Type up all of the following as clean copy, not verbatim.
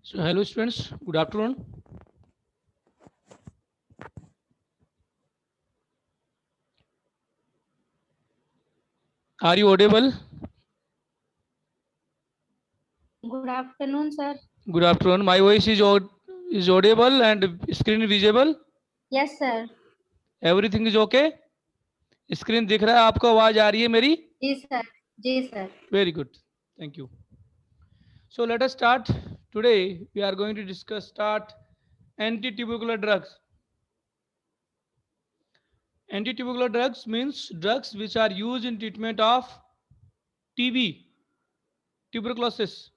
So, hello students, good afternoon. Are you audible? Good afternoon, sir. Good afternoon. My voice is audible and screen visible. Yes, sir. Everything is okay. Screen दिख रहा है आपको आवाज आ रही है मेरी? Ji, sir. Ji, sir. Very good. Thank you. So let us start. Today we are going to start anti-tubercular drugs. Anti-tubercular drugs means drugs which are used in treatment of TB, tuberculosis.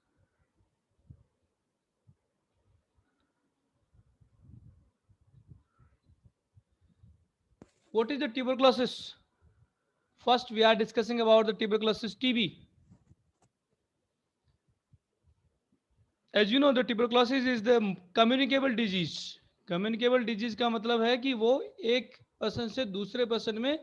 What is the tuberculosis? First, we are discussing about the tuberculosis TB. As you know, the tuberculosis is the communicable disease. Communicable disease का मतलब है कि वो एक person से दूसरे person में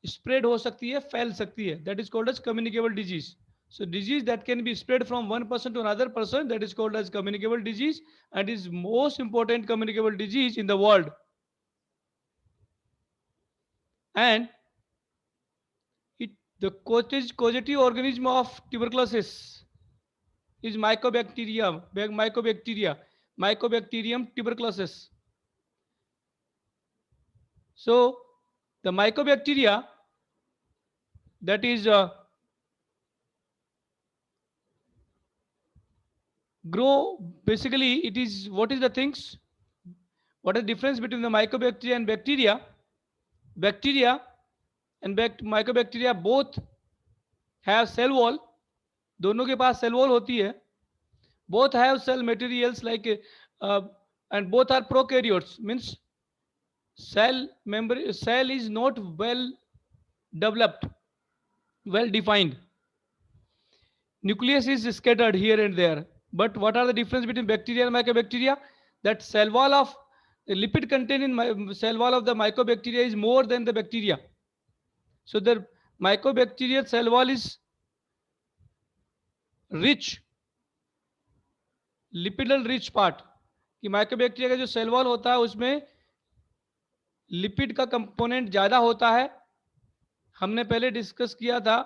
spread हो सकती है, फैल सकती है. That is called as communicable disease. So disease that can be spread from one person to another person, that is called as communicable disease, and is most important communicable disease in the world. And the causative organism of tuberculosis is Mycobacterium tuberculosis. So the mycobacteria, that is grow, basically it is, what is the things, what is the difference between the mycobacteria and bacteria? Bacteria and mycobacteria both have cell wall. दोनों के पास cell wall होती है. Both have cell materials like and both are prokaryotes, means cell is not well developed, well defined. Nucleus is scattered here and there. But what are the difference between bacteria and mycobacteria? That cell wall of the lipid content in cell wall of the mycobacteria is more than the bacteria. So the mycobacterial cell wall is rich, lipidal rich part. कि mycobacteria का जो cell wall होता है उसमें lipid का component ज्यादा होता है. हमने पहले डिस्कस किया था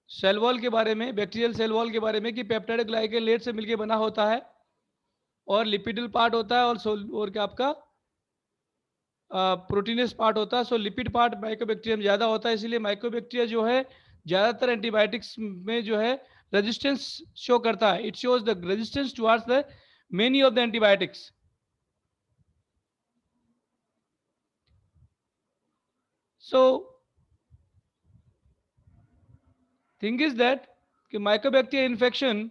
सेल वॉल के बारे में, बैक्टीरियल सेल वॉल के बारे में, कि पेप्टाइड ग्लाइकोलेट से मिलकर बना होता है और लिपिडल पार्ट होता है और क्या आपका प्रोटीनस पार्ट होता है. सो लिपिड पार्ट माइकोबैक्टीरिया में ज़्यादा होता है, इसलिए माइकोबैक्टीरिया जो है ज़्यादातर एंटीबायोटिक्स में जो है रेजिस्टेंस शो करता है. It shows the resistance towards the many of the antibiotics. So thing is that कि mycobacteria infection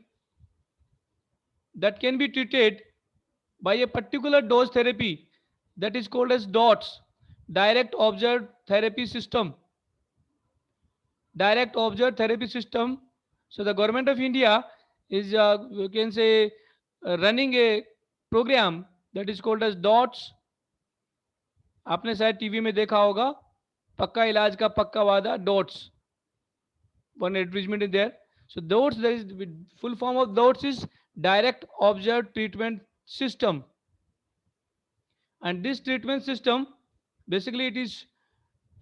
that can be treated by a particular dose therapy that is called as DOTS, direct observed therapy system. Direct observed therapy system. So the government of India is you can say running a program that is called as DOTS. आपने शायद TV में देखा होगा, पक्का इलाज का पक्का वादा, DOTS. One advertisement is there. So DOTS, there is full form of DOTS is direct observed treatment system. And this treatment system, basically it is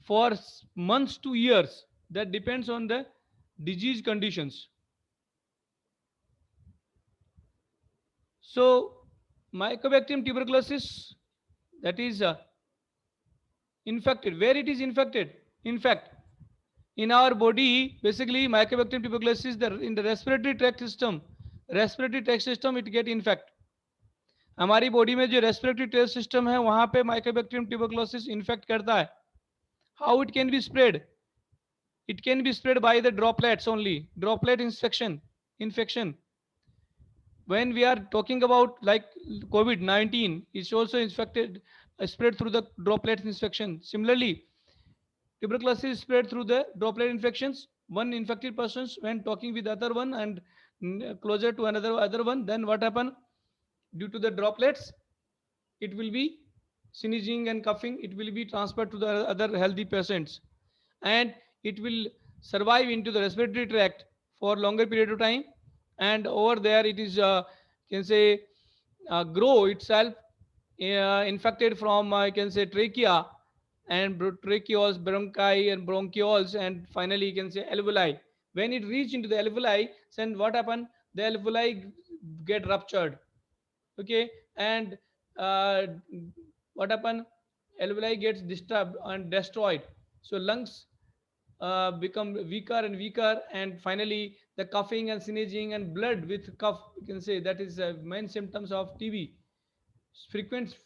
for months to years, that depends on the disease conditions. So mycobacterium tuberculosis, that is infected. Where it is infected? In fact, in our body, basically mycobacterium tuberculosis, in the respiratory tract system, it get infect. हमारी body में जो respiratory tract system है वहां पे Mycobacterium tuberculosis infect करता है. How it can be spread? It can be spread by the droplets only, droplet infection. When we are talking about like COVID-19, it's also infected, spread through the droplet infection. Similarly, tuberculosis is spread through the droplet infections. One infected persons when talking with other one and closer to other one, then what happen? Due to the droplets, it will be sneezing and coughing, it will be transferred to the other healthy patients, and it will survive into the respiratory tract for longer period of time, and over there it is can say grow itself, infected from I can say trachea and tracheoles, bronchi and bronchioles, and finally you can say alveoli. When it reach into the alveoli, then what happen? The alveoli get ruptured. Okay, and uh, what happen? Alveoli gets disturbed and destroyed. So lungs become weaker and weaker, and finally the coughing and sneezing and blood with cough, you can say that is main symptoms of TB. Frequent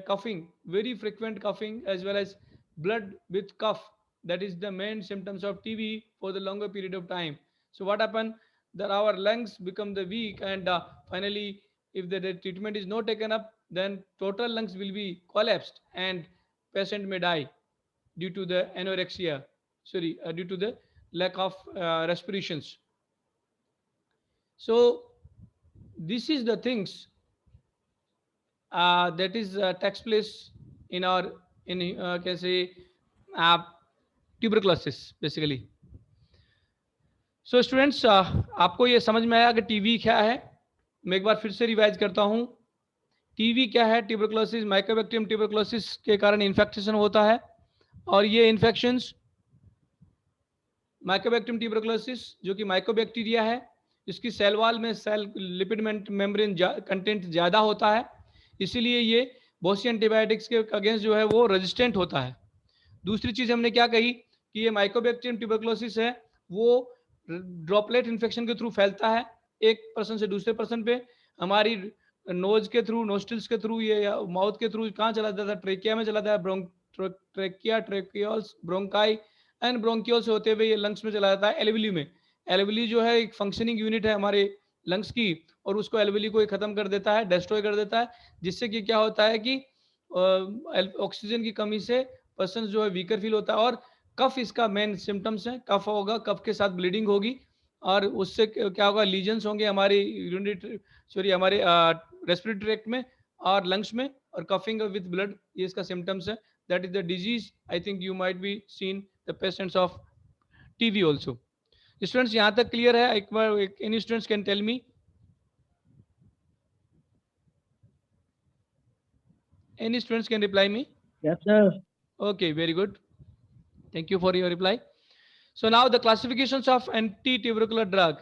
coughing, very frequent coughing, as well as blood with cough, that is the main symptoms of TB for the longer period of time. So what happen, that our lungs become the weak, and finally if the treatment is not taken up, then total lungs will be collapsed and patient may die due to the anorexia, sorry, due to the lack of respirations. So this is the things that is takes place in our in can say uh, tuberculosis basically. So students, आपको ये समझ में आया कि TB क्या है? मैं एक बार फिर से रिवाइज करता हूँ. टीबी क्या है? ट्यूबरकुलोसिस, माइकोबैक्टीरियम ट्यूबरकुलोसिस के कारण इन्फेक्शन होता है, और ये इन्फेक्शंस माइकोबैक्टीरियम ट्यूबरकुलोसिस जो कि माइकोबैक्टीरिया है, इसकी सेल वॉल में सेल लिपिड मेम्ब्रेन कंटेंट ज़्यादा होता है, इसीलिए ये बहुत सी एंटीबायोटिक्स के अगेंस्ट जो है वो रेजिस्टेंट होता है. दूसरी चीज़ हमने क्या कही कि ये माइकोबैक्टीरियम ट्यूबरकुलोसिस है वो ड्रॉपलेट इन्फेक्शन के थ्रू फैलता है एक पर्सन से दूसरे पर्सन पे. हमारी नोज के थ्रू, नोस्ट्रिल्स के थ्रू, ये माउथ के थ्रू कहाँ चला जाता है? ट्रेकिया में चला जाता है. ट्रेकिया, ट्रेकियोल्स, ब्रोंकाई एंड ब्रोंकियोल से होते हुए ये लंग्स में चला जाता है एल्वेली में. एल्वेली जो है एक फंक्शनिंग यूनिट है हमारे लंग्स की, और उसको एल्वेली को खत्म कर देता है, डिस्ट्रॉय कर देता है, जिससे कि क्या होता है कि ऑक्सीजन की कमी से पर्सन जो है वीकर फील होता है. और कफ इसका मेन सिम्टम्स है. कफ होगा, कफ के साथ ब्लीडिंग होगी, और उससे क्या होगा? लीजन्स होंगे हमारे सॉरी हमारे रेस्पिरेटरी ट्रैक्ट में और लंग्स में, और कफिंग विद ब्लड, ये इसका सिम्टम्स है. That is the disease. I think you might be seen the patients of TB also. Students, यहाँ तक क्लियर है? एक बार any students can tell me? Any students can reply me? Yes, sir. Okay, very good. Thank you for your reply. So now the classifications of anti-tubercular drug.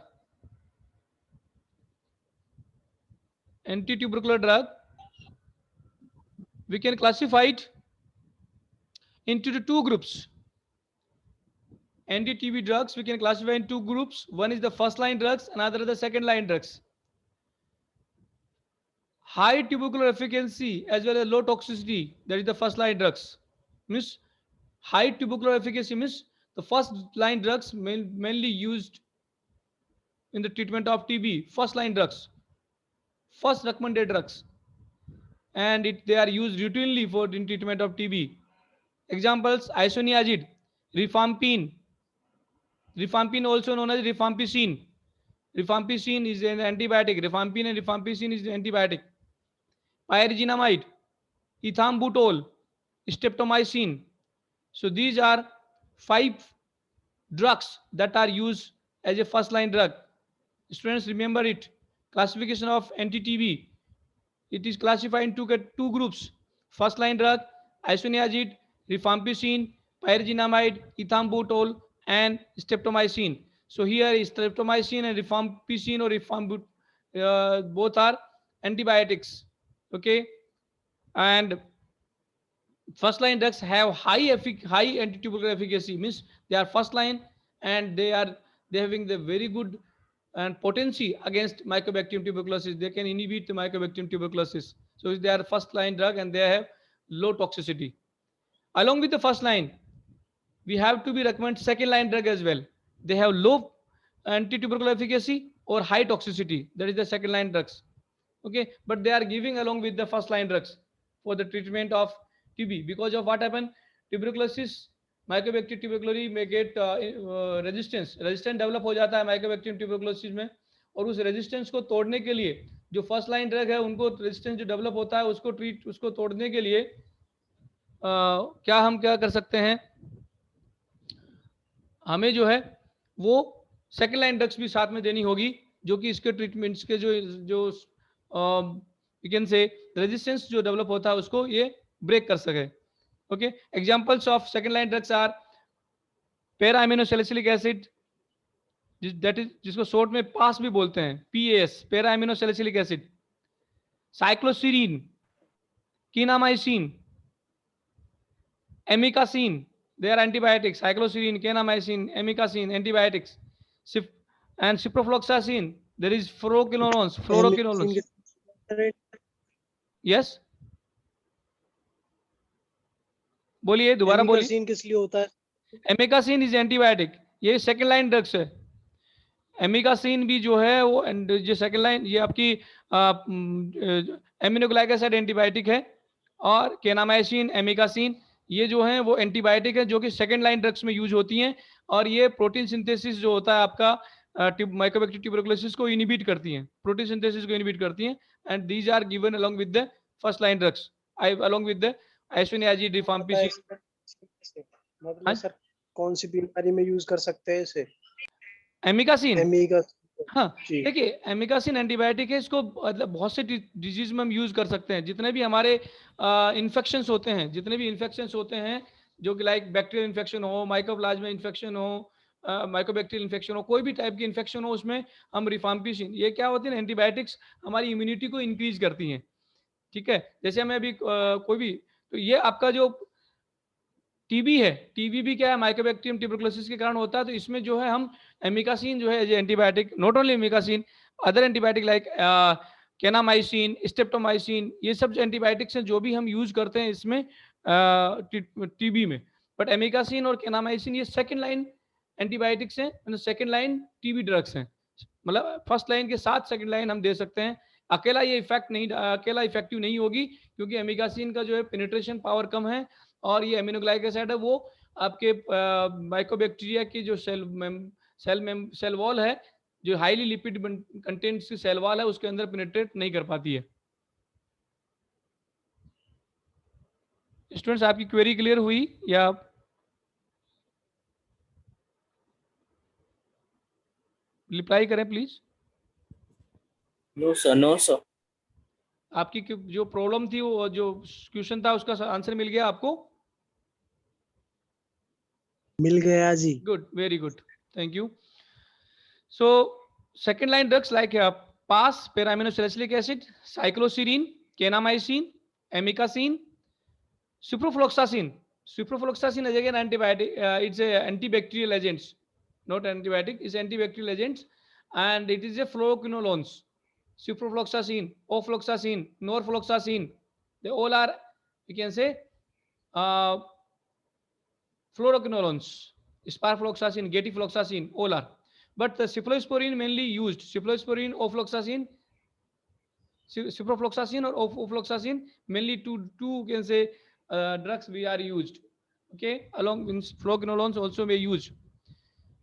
Anti-tubercular drug, we can classify it into the two groups. Anti-TB drugs we can classify in two groups. One is the first line drugs, another is the second line drugs. High tubercular efficacy as well as low toxicity, that is the first line drugs. Means high tubercular efficacy means the first line drugs mainly used in the treatment of TB. First line drugs, first recommended drugs, and they are used routinely for in treatment of TB. Examples: isoniazid, rifampin. Rifampin also known as rifampicin. Rifampicin is an antibiotic. Rifampin and rifampicin is an antibiotic. Pyrazinamide, ethambutol, streptomycin. So these are 5 drugs that are used as a first line drug. Students, remember it. Classification of anti-TB. It is classified into two groups. First line drug, isoniazid, rifampicin, pyrazinamide, ethambutol, and streptomycin. So here is streptomycin and rifampicin or rifampicin, both are antibiotics. Okay, and first line drugs have high anti-tubercular efficacy, means they are first line and they having the very good and potency against Mycobacterium tuberculosis. They can inhibit the Mycobacterium tuberculosis. So they are first line drug and they have low toxicity. Along with the first line, we have to be recommend second line drug as well. They have low anti-tubercular efficacy or high toxicity. That is the second line drugs. Okay, but they are giving along with the first line drugs for the treatment of TB. Because of what happened, tuberculosis, Mycobacterium tuberculosis may get resistance develop हो जाता है Mycobacterium tuberculosis में, और उस resistance को तोड़ने के लिए जो फर्स्ट लाइन ड्रग है, उनको रेजिस्टेंस जो डेवलप होता है उसको तोड़ने के लिए क्या हम क्या कर सकते हैं? हमें जो है वो सेकेंड लाइन ड्रग्स भी साथ में देनी होगी, जो कि इसके ट्रीटमेंट्स के जो जो यू कैन से रेजिस्टेंस जो डेवलप होता है उसको ये ब्रेक कर सके. Okay, examples of second line drugs are para amino salicylic acid, that is जिसको शॉर्ट में पास भी बोलते हैं, PS, para amino salicylic acid, cycloserine, kanamycin, amikacin, they are antibiotics, cycloserine, kanamycin, amikacin, antibiotics, and ciprofloxacin, there is fluoroquinolones. Yes, बोलिए, दोबारा बोलिए. Amikacin किस लिए होता है? एमिकासिन इज एंटीबायोटिक, ये सेकंड लाइन ड्रग्स है. एमिकासिन भी जो है वो जो सेकंड लाइन, ये आपकी एमिनोग्लाइक एसिड एंटीबायोटिक है, और केनामाइसिन, एमिकासिन ये जो है वो एंटीबायोटिक है जो कि सेकंड लाइन ड्रग्स में यूज होती हैं, और ये प्रोटीन सिंथेसिस जो होता है आपका माइकोबैक्टीरियम ट्यूबरकुलोसिस को इनहिबिट करती हैं, प्रोटीन सिंथेसिस को इनहिबिट करती हैं, and these are given along with the first line drugs, along with the isoniazid, rifampicin. मतलब सर कौन सी बीमारी में यूज कर सकते हैं इसे? एमिकासिन, एमिकासिन, हाँ जी। देखिए, एमिकासिन एंटीबायोटिक है, इसको मतलब बहुत से डिजीज में हम यूज कर सकते हैं. जितने भी हमारे इन्फेक्शंस होते हैं, जितने भी इन्फेक्शंस होते हैं जो कि लाइक बैक्टीरियल इन्फेक्शन हो, माइकोप्लाज्मा इन्फेक्शन हो, माइकोबैक्टीरियल इन्फेक्शन हो, कोई भी टाइप की इन्फेक्शन हो, उसमें हम रिफाम्पिसिन, ये क्या होती है ना, एंटीबायोटिक्स हमारी इम्यूनिटी को इंक्रीज करती हैं. ठीक है, जैसे हमें अभी कोई भी, तो ये आपका जो टीबी है, टीबी भी क्या है, माइकोबैक्टीरियम ट्यूबरकुलोसिस के कारण होता है. तो इसमें जो है हम एमिकासिन जो है as antibiotic, not only amikacin, other antibiotic like kanamycin, streptomycin, ये सब जो एंटीबायोटिक्स हैं जो भी हम यूज करते हैं इसमें टीबी में. बट एमिकासिन और केनामाइसिन ये सेकंड लाइन एंटीबायोटिक्स हैं, मतलब सेकंड लाइन टीबी ड्रग्स हैं. मतलब फर्स्ट लाइन के साथ सेकंड लाइन हम दे सकते हैं. अकेला ये इफेक्ट नहीं, अकेला इफेक्टिव नहीं होगी, क्योंकि एमिकासिन का जो है पेनिट्रेशन पावर कम है, और ये एमिनोग्लाइक एसिड है वो आपके माइकोबैक्टीरिया की जो सेल वॉल है, जो हाईली लिपिड कंटेंट्स की सेल वॉल है, उसके अंदर पेनिट्रेट नहीं कर पाती है. स्टूडेंट्स, आपकी क्वेरी क्लियर हुई या रिप्लाई करें please? No sir, no sir. आपकी जो प्रॉब्लम थी, वो जो क्वेश्चन था, उसका आंसर मिल गया आपको? मिल गया जी. Good, very good, thank you. So second line drugs like PAS, para amino salicylic acid, cycloserine, kanamycin, amikacin, ciprofloxacin. Ciprofloxacin is again antibiotic, it's a antibacterial agents, not antibiotic, it's antibacterial agents, and it is a fluoroquinolones. Ciprofloxacin, ofloxacin, norfloxacin, they all are, you can say, fluoroquinolones. Sparfloxacin, getifloxacin, all are. But the cephalosporin mainly used, cephalosporin, ofloxacin, ciprofloxacin or ofloxacin, mainly two you can say drugs we are used. Okay, along with fluoroquinolones also we use.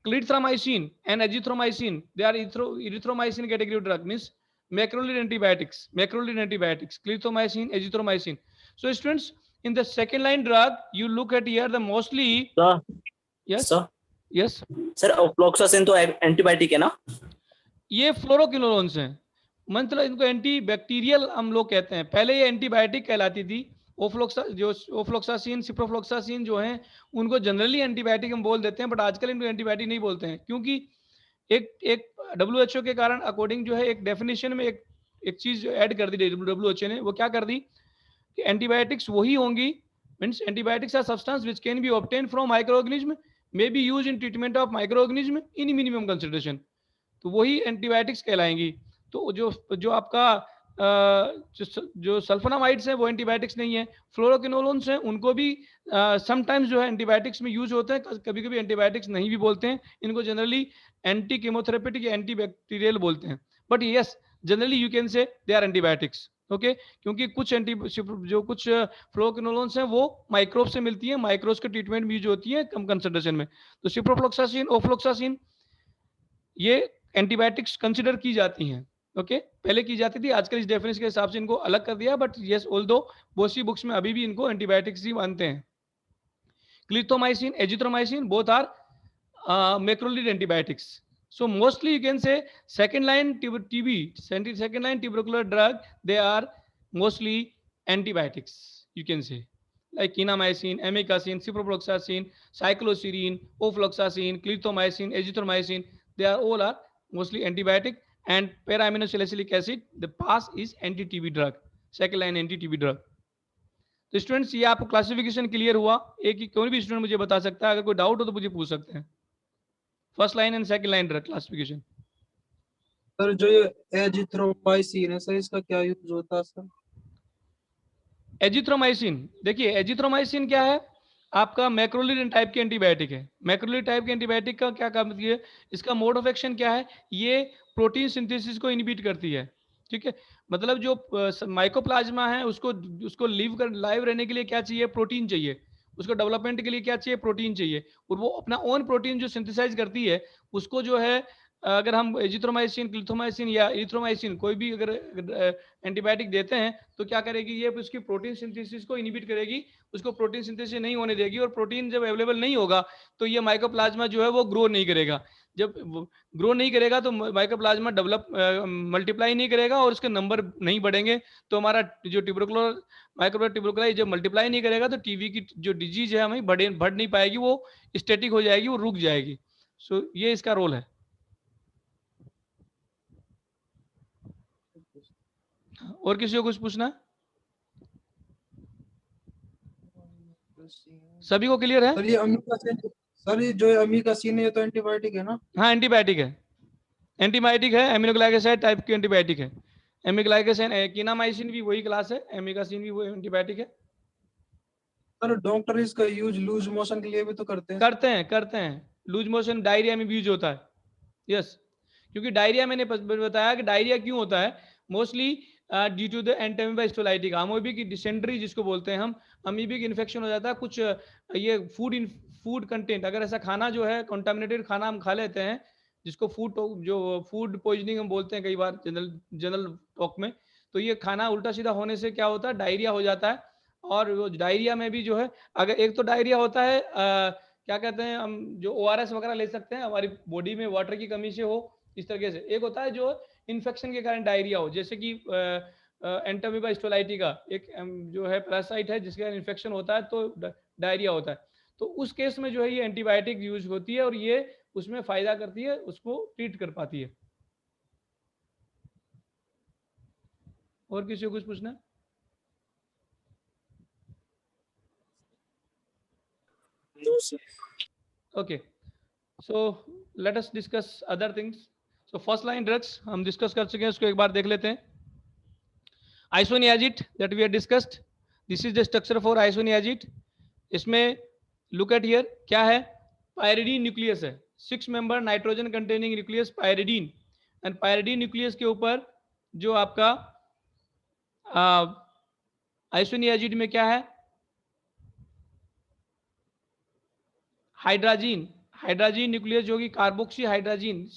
Clarithromycin and azithromycin, they are erythromycin category of drug, means macrolide antibiotics. Clarithromycin, azithromycin. So students, in the second line drug, you look at here the mostly. Sir, Yes, sir, yes, sir ofloxacin तो antibiotic है ना? ये fluoroquinolones हैं, मतलब इनको anti bacterial हम लोग कहते हैं. पहले ये एंटीबायोटिक कहलाती थी. ओफ्लोक्सासिन, सिप्रोफ्लोक्सासिन जो हैं उनको जनरली एंटीबायोटिक हम बोल देते हैं, बट आजकल इनको एंटीबायोटिक नहीं बोलते हैं, क्योंकि एक WHO के कारण अकॉर्डिंग जो है एक डेफिनेशन में एक चीज ऐड कर दी WHO ने. वो क्या कर दी कि एंटीबायोटिक्स वही होंगी, means antibiotics are substance which can be obtain from micro organism, may be used in treatment of micro organism in minimum concentration. तो वही एंटीबायोटिक्स कहलाएंगी. तो जो आपका जो सल्फोनामाइड्स हैं वो एंटीबायोटिक्स नहीं है. फ्लोरोक्विनोलोन्स हैं, उनको भी समटाइम्स जो है एंटीबायोटिक्स में यूज होते हैं, कभी कभी एंटीबायोटिक्स नहीं भी बोलते हैं. इनको जनरली एंटी केमोथेरेपेटिक या एंटी बैक्टीरियल बोलते हैं. But yes, generally you can say they are antibiotics. Okay, क्योंकि कुछ फ्लोरोक्विनोलोन्स हैं वो माइक्रोब से मिलती है, माइक्रोब्स के ट्रीटमेंट में यूज होती है कम कंसंट्रेशन में. तो सिप्रोफ्लोक्सासिन, ओफ्लोक्सासिन ये एंटीबायोटिक्स कंसिडर की जाती हैं. ओके, पहले की जाती थी, आजकल इस डेफिनेशन के हिसाब से इनको अलग कर दिया. बट यस, ऑल्दो बहुत सी बुक्स में अभी भी इनको एंटीबायोटिक्स ही मानते हैं. Clarithromycin, azithromycin, both are macrolide antibiotics. So mostly you can say second line TB, second line tubercular drug, they are mostly antibiotics, you can say, like kinamycin, amikacin, ciprofloxacin, cycloserine, ofloxacin, clindamycin, azithromycin. They are all are mostly antibiotic. And para-aminosalicylic acid, the pass is anti-TB drug, second line anti-TB drug. तो students ये आपको classification clear हुआ? एक कोई भी student मुझे बता सकता है, अगर कोई डाउट हो तो मुझे पूछ सकते हैं. First line and second line drug classification. Sir जो ये एजिथ्रोमाइसिन है सर, इसका क्या यूज होता है सर? एजिथ्रोमाइसिन, देखिए एजिथ्रोमाइसिन क्या है, आपका मैक्रोलिडन टाइप के एंटीबायोटिक है. मैक्रोलिड टाइप के एंटीबायोटिक का क्या काम है, इसका मोड ऑफ एक्शन क्या है, ये प्रोटीन सिंथेसिस को इनहिबिट करती है. ठीक है, मतलब जो माइकोप्लाज्मा है उसको लाइव रहने के लिए क्या चाहिए, प्रोटीन चाहिए. उसको डेवलपमेंट के लिए क्या चाहिए, प्रोटीन चाहिए. और वो अपना ओन प्रोटीन जो सिंथेसाइज करती है उसको जो है, अगर हम एजिथ्रोमाइसिन, क्लिथोमाइसिन या इरिथ्रोमाइसिन कोई भी अगर एंटीबायोटिक देते हैं तो क्या करेगी, ये उसकी प्रोटीन सिंथेसिस को इनहिबिट करेगी, उसको प्रोटीन सिंथेसिस नहीं होने देगी. और प्रोटीन जब अवेलेबल नहीं होगा तो ये माइकोप्लाज्मा जो है वो ग्रो नहीं करेगा. जब ग्रो नहीं करेगा तो माइकोप्लाज्मा मल्टीप्लाई नहीं करेगा और उसके नंबर नहीं बढ़ेंगे. तो हमारा जो माइक्रोट्यूबरकुलर जब मल्टीप्लाई नहीं करेगा तो टीबी की जो डिजीज है हमें बढ़ नहीं पाएगी, वो स्टैटिक हो जाएगी, वो रुक जाएगी. सो ये इसका रोल है. और किसी को कुछ पूछना है? सभी को क्लियर है? सर ये अमीकासिन, सर ये जो अमीकासिन है ये तो एंटीबायोटिक है ना? हाँ एंटीबायोटिक है, एंटीबायोटिक है, एमिनोग्लाइकोसाइड टाइप की एंटीबायोटिक है. एमिग्लाइकोसाइन, किनामाइसिन भी वही क्लास है, एमिकासिन भी वही एंटीबायोटिक है. सर डॉक्टर इसका यूज लूज मोशन के लिए भी तो करते हैं? करते हैं. लूज मोशन डायरिया में भी यूज होता है. यस, क्योंकि डायरिया मैंने बताया कि डायरिया क्यों होता है, mostly due to the Entamoeba histolytica, amoebic dysentery जिसको बोलते हैं हम, अमीबिक इन्फेक्शन हो जाता है. कुछ ये फूड कंटेंट, अगर ऐसा खाना जो है कंटामिनेटेड खाना हम खा लेते हैं, जिसको फूड पॉइजनिंग हम बोलते हैं कई बार जनरल टॉक में, तो ये खाना उल्टा सीधा होने से क्या होता है, डायरिया हो जाता है. और वो डायरिया में भी जो है, अगर एक तो डायरिया होता है क्या कहते हैं, हम जो ORS वगैरह ले सकते हैं हमारी बॉडी में वाटर की कमी से हो, इस तरीके से. एक होता है जो इन्फेक्शन के कारण डायरिया हो, जैसे कि एंटेमीबा स्टोलाइटिका एक जो है पैरासाइट है जिसके कारण इन्फेक्शन होता है तो डायरिया होता है. तो उस केस में जो है ये एंटीबायोटिक यूज होती है और ये उसमें फायदा करती है, उसको ट्रीट कर पाती है. और किसी को कुछ पूछना है? No, sir. Okay, so let us discuss other things. So first line drugs हम डिस्कस कर चुके हैं, उसको एक बार देख लेते हैं. Isoniazid that we have discussed, this is the structure for isoniazid. इसमें look at here क्या है, पायरिडीन न्यूक्लियस है, 6 member nitrogen containing nucleus pyridine. And pyridine nucleus के ऊपर जो आपका आइसोनियाजिड में क्या है, हाइड्राजीन न्यूक्लियस जो कि कार्बोक्सी हाइड्राजीन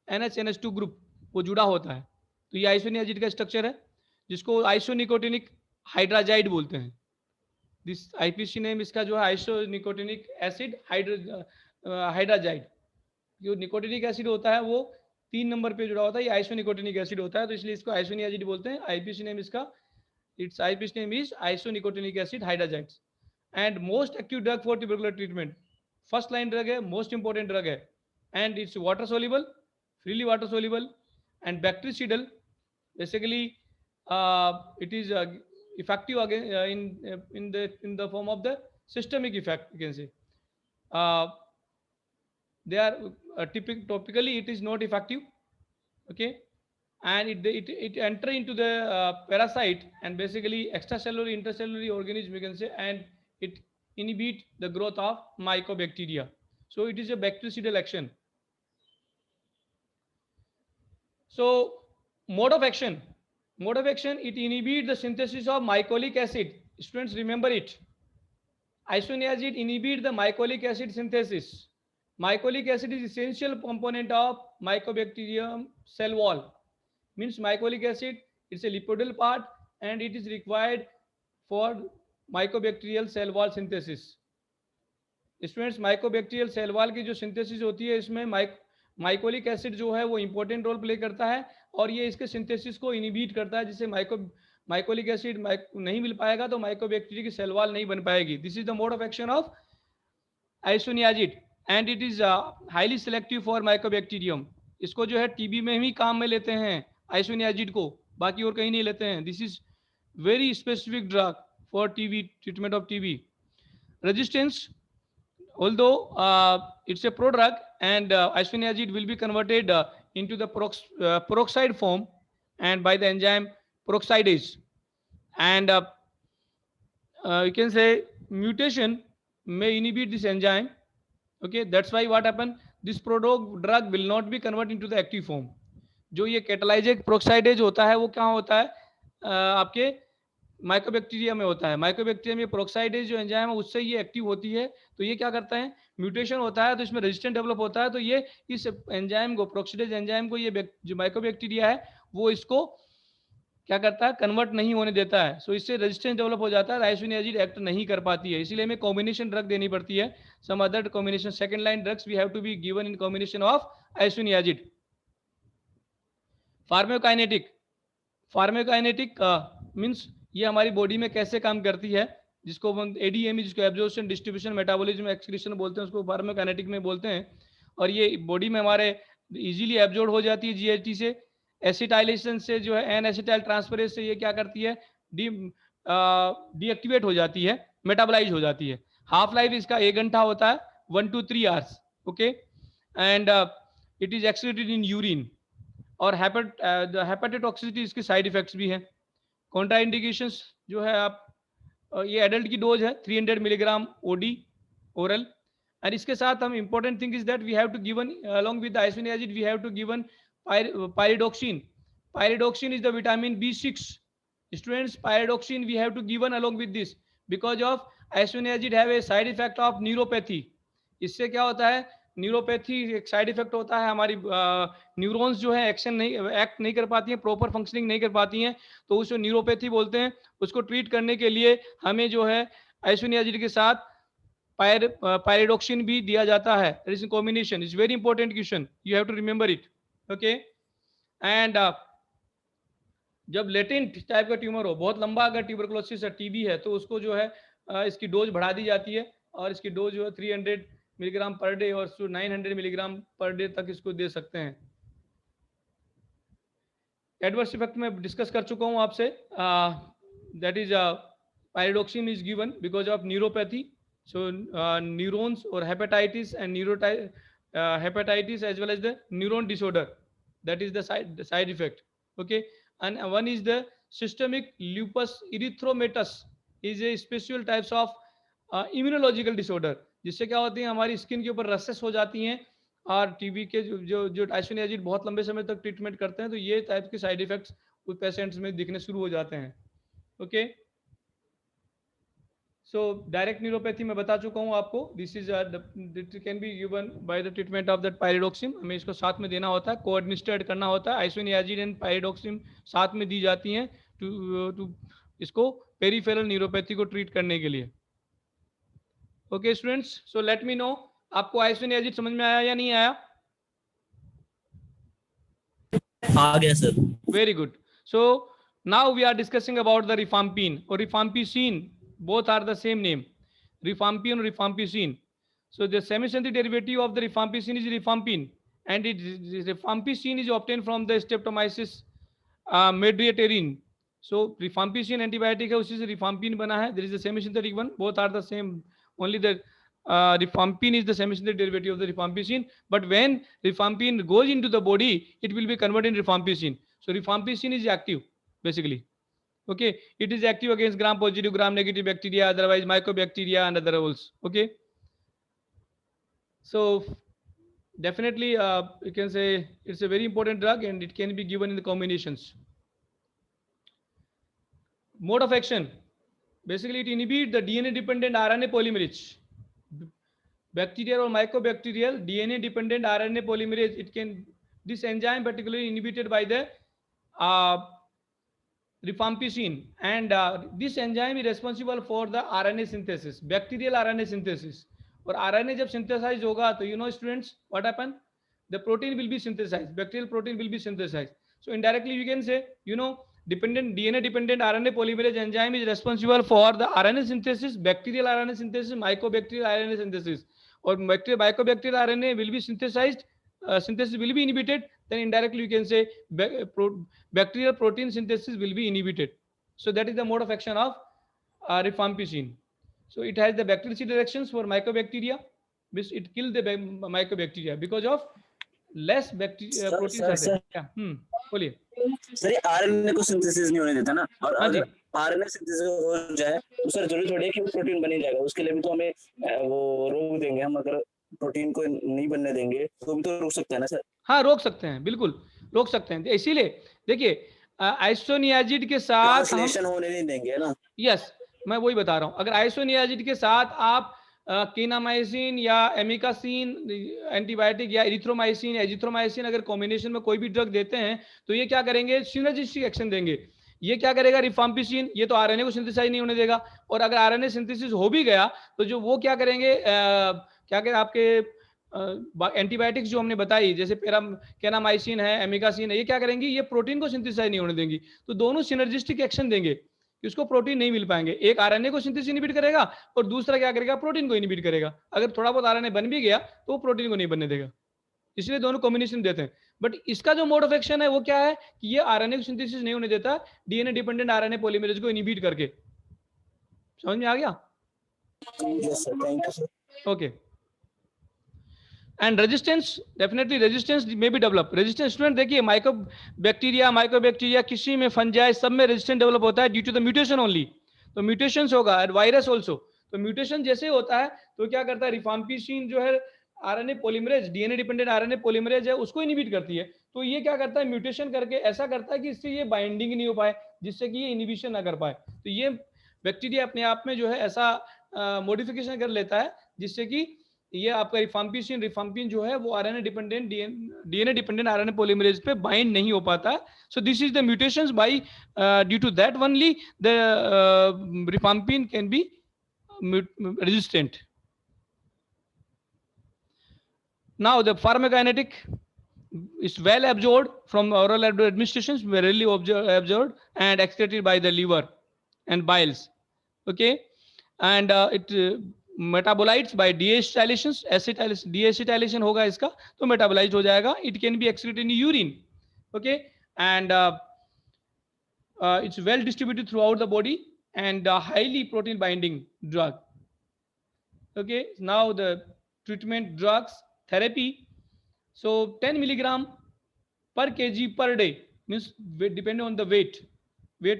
NHNH2 ग्रुप वो जुड़ा होता है. तो ये आइसोनियाजिड का स्ट्रक्चर है जिसको आइसोनिकोटिनिक हाइड्राजाइड बोलते हैं. दिस IPC नेम इसका जो है आइसोनिकोटिनिक एसिड हाइड्राजाइड. जो निकोटिनिक एसिड होता है वो 3 नंबर पे जुड़ा होता है, ये आइसोनिकोटिनिक एसिड होता है, तो इसलिए इसको आइसोनियाजिड बोलते हैं. IPC नेम इसका, it's IPC name is isonicotinic acid hydrazides. And most active drug for tubercular treatment, first line drug है, मोस्ट इंपॉर्टेंट ड्रग है. And it's water soluble, freely water soluble and bactericidal. Basically it is effective again in the form of the systemic effect, you can say. They are topically it is not effective, okay, and it enter into the parasite and basically extracellular intercellular organism, you can say, and it inhibit the growth of mycobacteria. So it is a bactericidal action. So mode of action, it inhibits the synthesis of mycolic acid. Students, remember it. Isoniazid inhibits the mycolic acid synthesis. Mycolic acid is essential component of mycobacterium cell wall. Means mycolic acid, it's a lipidyl part and it is required for mycobacterial cell wall synthesis. Students mycobacterial cell wall की जो synthesis होती है इसमें mycolic acid जो है वो important role play करता है और ये इसके सिंथेसिस को इनिबिट करता है, जिससे माइकोलिक एसिड नहीं मिल पाएगा तो माइकोबैक्टीरिया की सेल वॉल नहीं बन पाएगी. This is the mode of action of isoniazid and it is highly selective for Mycobacterium. इसको जो है टीबी में ही काम में लेते हैं आइसोनियाजिड को, बाकी और कहीं नहीं लेते हैं. This is very specific drug for TB, treatment of TB. Resistance, although it's a prodrug and isoniazid will be converted into the peroxide form and by the enzyme peroxidase, and you can say mutation may inhibit this enzyme. Okay, that's why what happen, this drug will not be converted into the active form. जो ये कैटालाइजेज peroxidase होता है वो कहाँ होता है, आपके mycobacteria में होता है. माइकोबैक्टीरिया में पेरोक्साइडेज जो एंजाइम है उससे ये एक्टिव होती है, तो ये क्या करता है, म्यूटेशन होता है तो इसमें रेजिस्टेंट डेवलप होता है, तो ये इस एंजाइम को, पेरोक्साइडेज एंजाइम को, ये जो माइकोबैक्टीरिया है वो इसको क्या करता है, कन्वर्ट नहीं होने देता है. सो इससे रेजिस्टेंस डेवलप हो जाता है, आइसोनियाजिड एक्ट नहीं कर पाती है, इसलिए हमें कॉम्बिनेशन ड्रग देनी पड़ती है. Some other combination second line drugs we have to be given in combination of isoniazid. Pharmacokinetic means ये हमारी बॉडी में कैसे काम करती है, जिसको हम एडीएमई, जिसको एब्जॉर्प्शन, डिस्ट्रीब्यूशन, मेटाबॉलिज्म, एक्सक्रीशन बोलते हैं, उसको फार्माकोकाइनेटिक में बोलते हैं. और ये बॉडी में हमारे इजीली एब्जॉर्ब हो जाती है जीएचटी से. एसिटाइलेशन से जो है एन एसिटाइल ट्रांसफरेज से ये क्या करती है, डीएक्टिवेट हो जाती है, मेटाबोलाइज हो जाती है. हाफ लाइफ इसका 1 घंटा होता है, 1 to 3 hours. Okay, and it is excreted in urine. और हेपेटोटॉक्सिसिटी इसके साइड इफेक्ट्स भी हैं. कॉन्ट्राइंडिकेशंस जो है, आप ये एडल्ट की डोज है 300 मिलीग्राम ओडी ओरल. एंड इसके साथ हम important thing is that we have to given along with isoniazid we have to given pyridoxine. Pyridoxine is the vitamin B6. Students, pyridoxine we have to given along with this because of isoniazid have a side effect of neuropathy. इससे क्या होता है, neuropathy एक side effect होता है, हमारी neurons जो है एक्ट नहीं कर पाती हैं, प्रॉपर फंक्शनिंग नहीं कर पाती हैं, तो उसको न्यूरोपैथी बोलते हैं. उसको ट्रीट करने के लिए हमें जो है आइसोनियाजिड के साथ पायरिडोक्सिन भी दिया जाता है. It is combination, is very important question, you have to remember it. Okay, and जब लेटेंट टाइप का ट्यूमर हो, बहुत लंबा अगर ट्यूबरकुलोसिस है, टीबी है, तो उसको जो है इसकी डोज बढ़ा दी जाती है और इसकी डोज जो है 300 मिलीग्राम पर डे और 900 मिलीग्राम पर डे तक इसको दे सकते हैं. एडवर्स इफेक्ट में डिस्कस कर चुका हूं आपसे. That is pyridoxine is given because of neuropathy. So neurons और hepatitis and hepatitis as well as the neuron disorder, that is the side effect. Okay, and one is the systemic lupus erythematosus, is a special types of immunological disorder, जिससे क्या होती है, हमारी skin के ऊपर रसेस हो जाती हैं और टीबी के जो आइसोनियाजिड बहुत लंबे समय तक ट्रीटमेंट करते हैं, तो ये टाइप के साइड इफेक्ट्स कुछ पेशेंट्स में दिखने शुरू हो जाते हैं. ओके, सो डायरेक्ट न्यूरोपैथी मैं बता चुका हूं आपको. This is can be given by the treatment of that pyridoxine. हमें इसको साथ में देना होता है, को एडमिनिस्ट्रेट करना होता है. आइसोनियाजिड एंड पायरिडोक्सिन साथ में दी जाती हैं टू इसको पेरिफेरल न्यूरोपैथी को ट्रीट करने के लिए. Okay students, so let me know, आपको आइसोनियाजिड समझ में आया या नहीं आया? आ गया sir. Very good. So now we are discussing about the rifampin और rifampicin. Both are the same name, rifampin or rifampicin. So the semisynthetic derivative of the rifampicin is rifampin, and rifampicin is obtained from the Streptomyces mediatorine. So rifampicin antibiotic है, उसी से rifampin बना है. There is a semisynthetic one. Both are the same. Only the rifampin is the semisynthetic derivative of the rifampicin. But when rifampin goes into the body, it will be converted into rifampicin. So rifampicin is active, basically. Okay, it is active against gram positive, gram negative bacteria, otherwise mycobacteria and other roles. Okay, so definitely you can say it's a very important drug and it can be given in the combinations. Mode of action, basically it inhibits the DNA dependent RNA polymerase. Bacterial or mycobacterial DNA dependent RNA polymerase, it can, this enzyme particularly inhibited by the rifampicin, and this enzyme is responsible for the RNA synthesis, bacterial RNA synthesis. और RNA जब synthesise होगा तो you know students what happen, the protein will be synthesised, bacterial protein will be synthesised. So indirectly you can say, you know, dependent DNA dependent RNA polymerase enzyme is responsible for the RNA synthesis, bacterial RNA synthesis, mycobacterial RNA synthesis. Or mycobacterial RNA will be synthesized, synthesis will be inhibited, then indirectly you can say bacterial protein synthesis will be inhibited. So that is the mode of action of rifampicin. So it has the bactericidal reactions for mycobacteria, which it kills the mycobacteria because of less bacteria proteins are there. Yeah. बोलिए sir, ये RNA को synthesis नहीं होने देता ना, और हाँ जी. अगर आरएनए सिंथेसिस हो जाए तो सर जरूरी थोड़ी है कि वो प्रोटीन बन ही जाएगा. उसके लिए भी तो हमें वो रोक देंगे. हम अगर प्रोटीन को नहीं बनने देंगे तो भी तो रोक सकते हैं ना सर. हाँ, रोक सकते हैं, बिल्कुल रोक सकते हैं. इसीलिए देखिए आइसोनियाजिड के साथ ट्रांसलेशन होने नहीं देंगे ना. यस, मैं वही बता रहा हूँ. अगर आइसोनियाजिड के साथ आप कीनामाइसिन या एमिकासिन एंटीबायोटिक या एरिथ्रोमाइसिन या एजिथ्रोमाइसिन अगर कॉम्बिनेशन में कोई भी ड्रग देते हैं तो ये क्या करेंगे, सिनर्जिस्टिक एक्शन देंगे. ये क्या करेगा, रिफाम्पिसिन, ये तो आरएनए को सिंथेसाइज नहीं होने देगा. और अगर आरएनए सिंथेसिस हो भी गया तो जो वो क्या करेंगे, क्या करें आपके एंटीबायोटिक्स जो हमने बताई जैसे केनामाइसिन है, एमिकासिन है, ये क्या करेंगे, ये प्रोटीन को सिंथेसाइज नहीं होने देंगी. तो दोनों सिनर्जिस्टिक एक्शन देंगे कि उसको प्रोटीन नहीं मिल पाएंगे. एक आरएनए को सिंथेसिस इनहिबिट करेगा और दूसरा क्या करेगा, प्रोटीन को इनहिबिट करेगा. अगर थोड़ा बहुत आरएनए बन भी गया तो वो प्रोटीन को नहीं बनने देगा. इसलिए दोनों कॉम्बिनेशन देते हैं. बट इसका जो मोड ऑफ एक्शन है वो क्या है कि ये आरएनए को सिंथेसिस नहीं होने देता, डीएनए डिपेंडेंट आरएनए पॉलीमरेज को इनहिबिट करके. समझ में आ गया? Yes sir, thank you sir. Okay. And resistance, definitely resistance में भी डेवलप. रेजिस्टेंस स्टूडेंट देखिए, माइकोबैक्टीरिया किसी में फंजाई सब में रेजिस्टेंस डेवलप होता है due to the mutation only. तो म्यूटेशंस होगा, वायरस ऑल्सो. तो म्यूटेशन जैसे होता है तो क्या करता है, रिफाम्पिसिन जो है RNA polymerase, DNA dependent RNA polymerase है, उसको इनहिबिट करती है. तो ये क्या करता है, म्यूटेशन करके ऐसा करता है कि इससे ये बाइंडिंग नहीं हो पाए, जिससे कि ये इनहिबिशन ना कर पाए. तो ये बैक्टीरिया अपने आप में जो है ऐसा मॉडिफिकेशन कर लेता है जिससे कि ये आपका रिफाम्पिन जो है वो RNA dependent DNA dependent RNA polymerase पे बाइंड नहीं हो पाता. So this is the mutations by due to that only the rifampin can be resistant. Now the pharmacokinetic is well absorbed from oral administrations, readily absorbed and excreted by the liver and biles. Okay, and it metabolites by deacetylations, deacetylation होगा इसका तो metabolized हो जाएगा. It can be excreted in urine. Okay, and it's well distributed throughout the body and highly protein binding drug. Okay, now the treatment drugs therapy. So 10 milligram per kg per day, means depending on the weight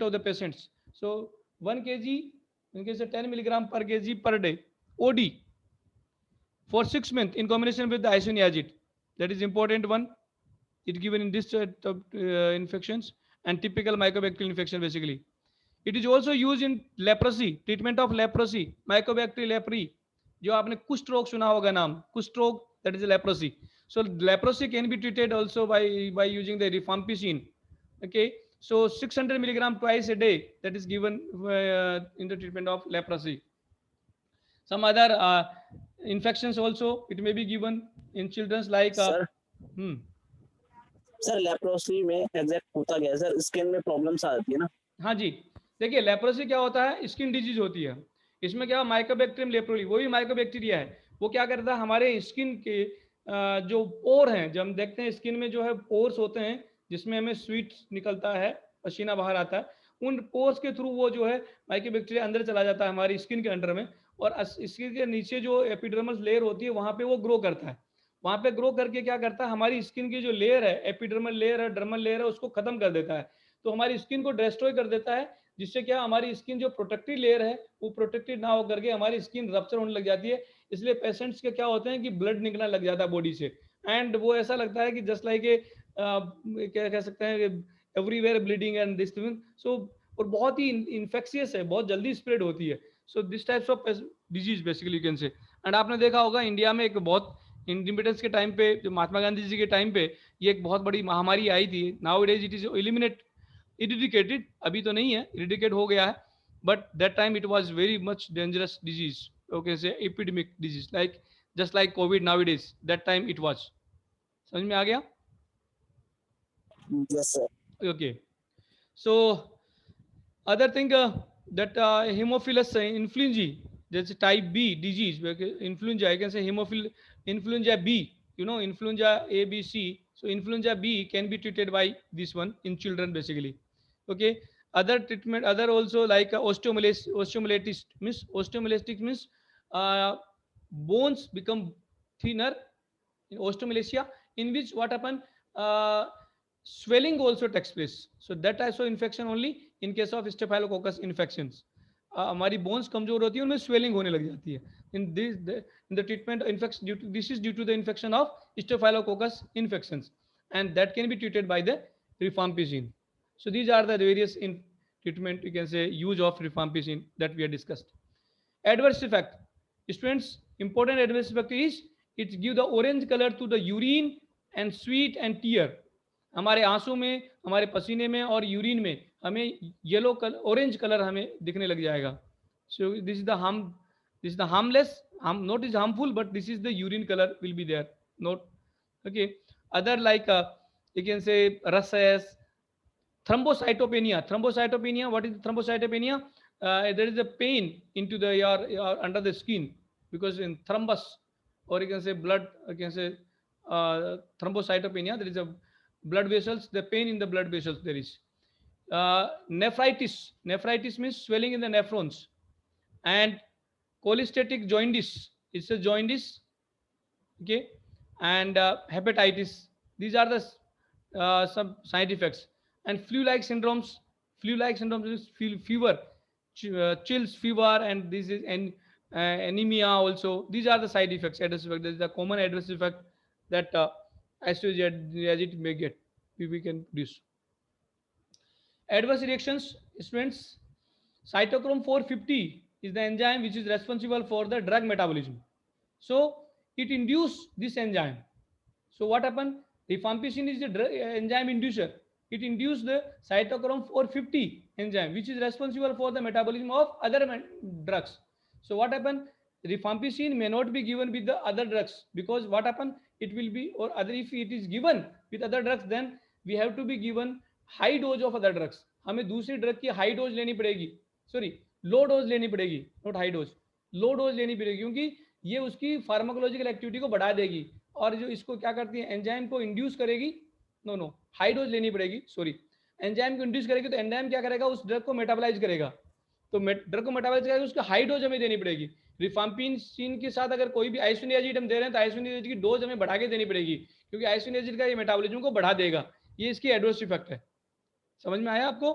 of the patients. So 1 kg, in case of 10 milligram per kg per day OD for 6 months in combination with the isoniazid. That is important one. It given in this infections and typical mycobacterial infection basically. It is also used in leprosy, treatment of leprosy, mycobacterial leprosy. जो आपने कुष्ठ रोग सुना होगा नाम, कुष्ठ रोग, that is leprosy. So leprosy can be treated also by using the rifampicin. Okay, so 600 milligram twice a day, that is given in the treatment of leprosy. Some other infections also it may be given in children's like sir leprosy में exact होता क्या है sir? Skin में problems आती है ना? हाँ जी, देखिए लेप्रोसी क्या होता है, स्किन डिजीज होती है. इसमें क्या माइकोबैक्टीरियम लेप्रोली, वो भी माइकोबैक्टीरिया है. वो क्या करता है, हमारे स्किन के जो पोर हैं, जब हम देखते हैं स्किन में जो है पोर्स होते हैं जिसमें हमें स्वीट निकलता है, पसीना बाहर आता है, उन पोर्स के थ्रू वो जो है माइकोबैक्टीरिया अंदर चला जाता है हमारी स्किन के अंडर में, और स्किन के नीचे जो एपिडर्मल लेयर होती है वहां पे वो ग्रो करता है. वहां पे ग्रो करके क्या करता है, हमारी स्किन की जो लेयर है, एपिडर्मल लेयर है, डर्मल लेयर है, उसको खत्म कर देता है. तो हमारी स्किन को डिस्ट्रॉय कर देता है, जिससे क्या हमारी स्किन जो प्रोटेक्टिव लेयर है वो प्रोटेक्टेड ना होकर के हमारी स्किन रप्चर होने लग जाती है. इसलिए पेशेंट्स के क्या होते हैं कि ब्लड निकलने लग जाता है बॉडी से, एंड वो ऐसा लगता है कि जस्ट लाइक क्या कह सकते हैं, everywhere bleeding and this thing. So और बहुत ही इन्फेक्शियस है, बहुत जल्दी स्प्रेड होती है. So this types of disease basically you can से. एंड आपने देखा होगा इंडिया में एक बहुत इंडिपेंडेंस के टाइम पे, जो महात्मा गांधी जी के टाइम पे ये एक बहुत बड़ी महामारी आई थी. नाउ इट इज इरेडिकेटेड, अभी तो नहीं है, इरेडिकेट हो गया है, but that time it was very much dangerous disease. okay, say epidemic disease, like just like COVID nowadays. That time it was. समझ में आ गया? Yes, sir. Okay. So other thing that Haemophilus influenzae, that's type B disease. Influenza, I can say influenza B. You know, influenza A, B, C. So influenza B can be treated by this one in children basically. Okay. Other treatment, other also like osteomyelitis means bones become thinner in osteomalacia, in which what happen, swelling also takes place. So that also infection only in case of staphylococcus infections. हमारी bones कमजोर होती है, उनमें swelling होने लग जाती है. In the treatment infection, this is due to the infection of staphylococcus infections, and that can be treated by the rifampicin. So these are the various in treatment, you can say, use of rifampicin that we have discussed. Adverse effect, students, important adverse effect is it give the orange color to the urine and sweat and tear. हमारे आंसू में, हमारे पसीने में और urine में हमें yellow colour, orange colour हमें दिखने लग जाएगा. So this is the harmless, not is harmful, but this is the urine colour will be there, not okay. Other like you can say rashes, thrombocytopenia. What is thrombocytopenia? There is a pain into the your under the skin, because in thrombus, or you can say blood, you can say thrombocytopenia, there is a blood vessels, the pain in the blood vessels there is. Nephritis means swelling in the nephrons. And cholestatic jaundice, it's a jaundice, okay. And hepatitis, these are the some side effects. And flu-like syndromes is fever, chills, fever, and this is anemia also. These are the side effects, adverse effects. This is the common adverse effect that isoniazid may get, we can produce. Adverse reactions, students, cytochrome 450 is the enzyme which is responsible for the drug metabolism. So it induces this enzyme. So what happened? Rifampicin is the enzyme inducer. It induces the cytochrome 450 enzyme, which is responsible for the metabolism of other drugs. So what happened? Rifampicin may not be given with the other drugs, because what happened? It will be, or other, if it is given with other drugs, then we have to be given high dose of other drugs. हमें दूसरी drug की high dose लेनी पड़ेगी, sorry low dose लेनी पड़ेगी, not high dose, low dose लेनी पड़ेगी, क्योंकि ये उसकी फार्माकोलॉजिकल एक्टिविटी को बढ़ा देगी और जो इसको क्या करती है, एंजाइम को इंड्यूस करेगी. नो हाई डोज लेनी पड़ेगी, सॉरी, एंजाइम को इंड्यूस करेगी तो एंजाइम क्या करेगा, उस ड्रग को मेटाबोलाइज करेगा, तो ड्रग को मेटाबोलाइज करेगा, उसको हाई डोज हमें देनी पड़ेगी. रिफाम्पिसिन के साथ अगर कोई भी आइसोनियाजिड हम दे रहे हैं तो आइसोनियाजिड की डोज हमें बढ़ा के देनी पड़ेगी, क्योंकि आइसोनियाजिड का ये मेटाबॉलिज्म को बढ़ा देगा. ये इसकी एडवर्स इफेक्ट है. समझ में आया आपको?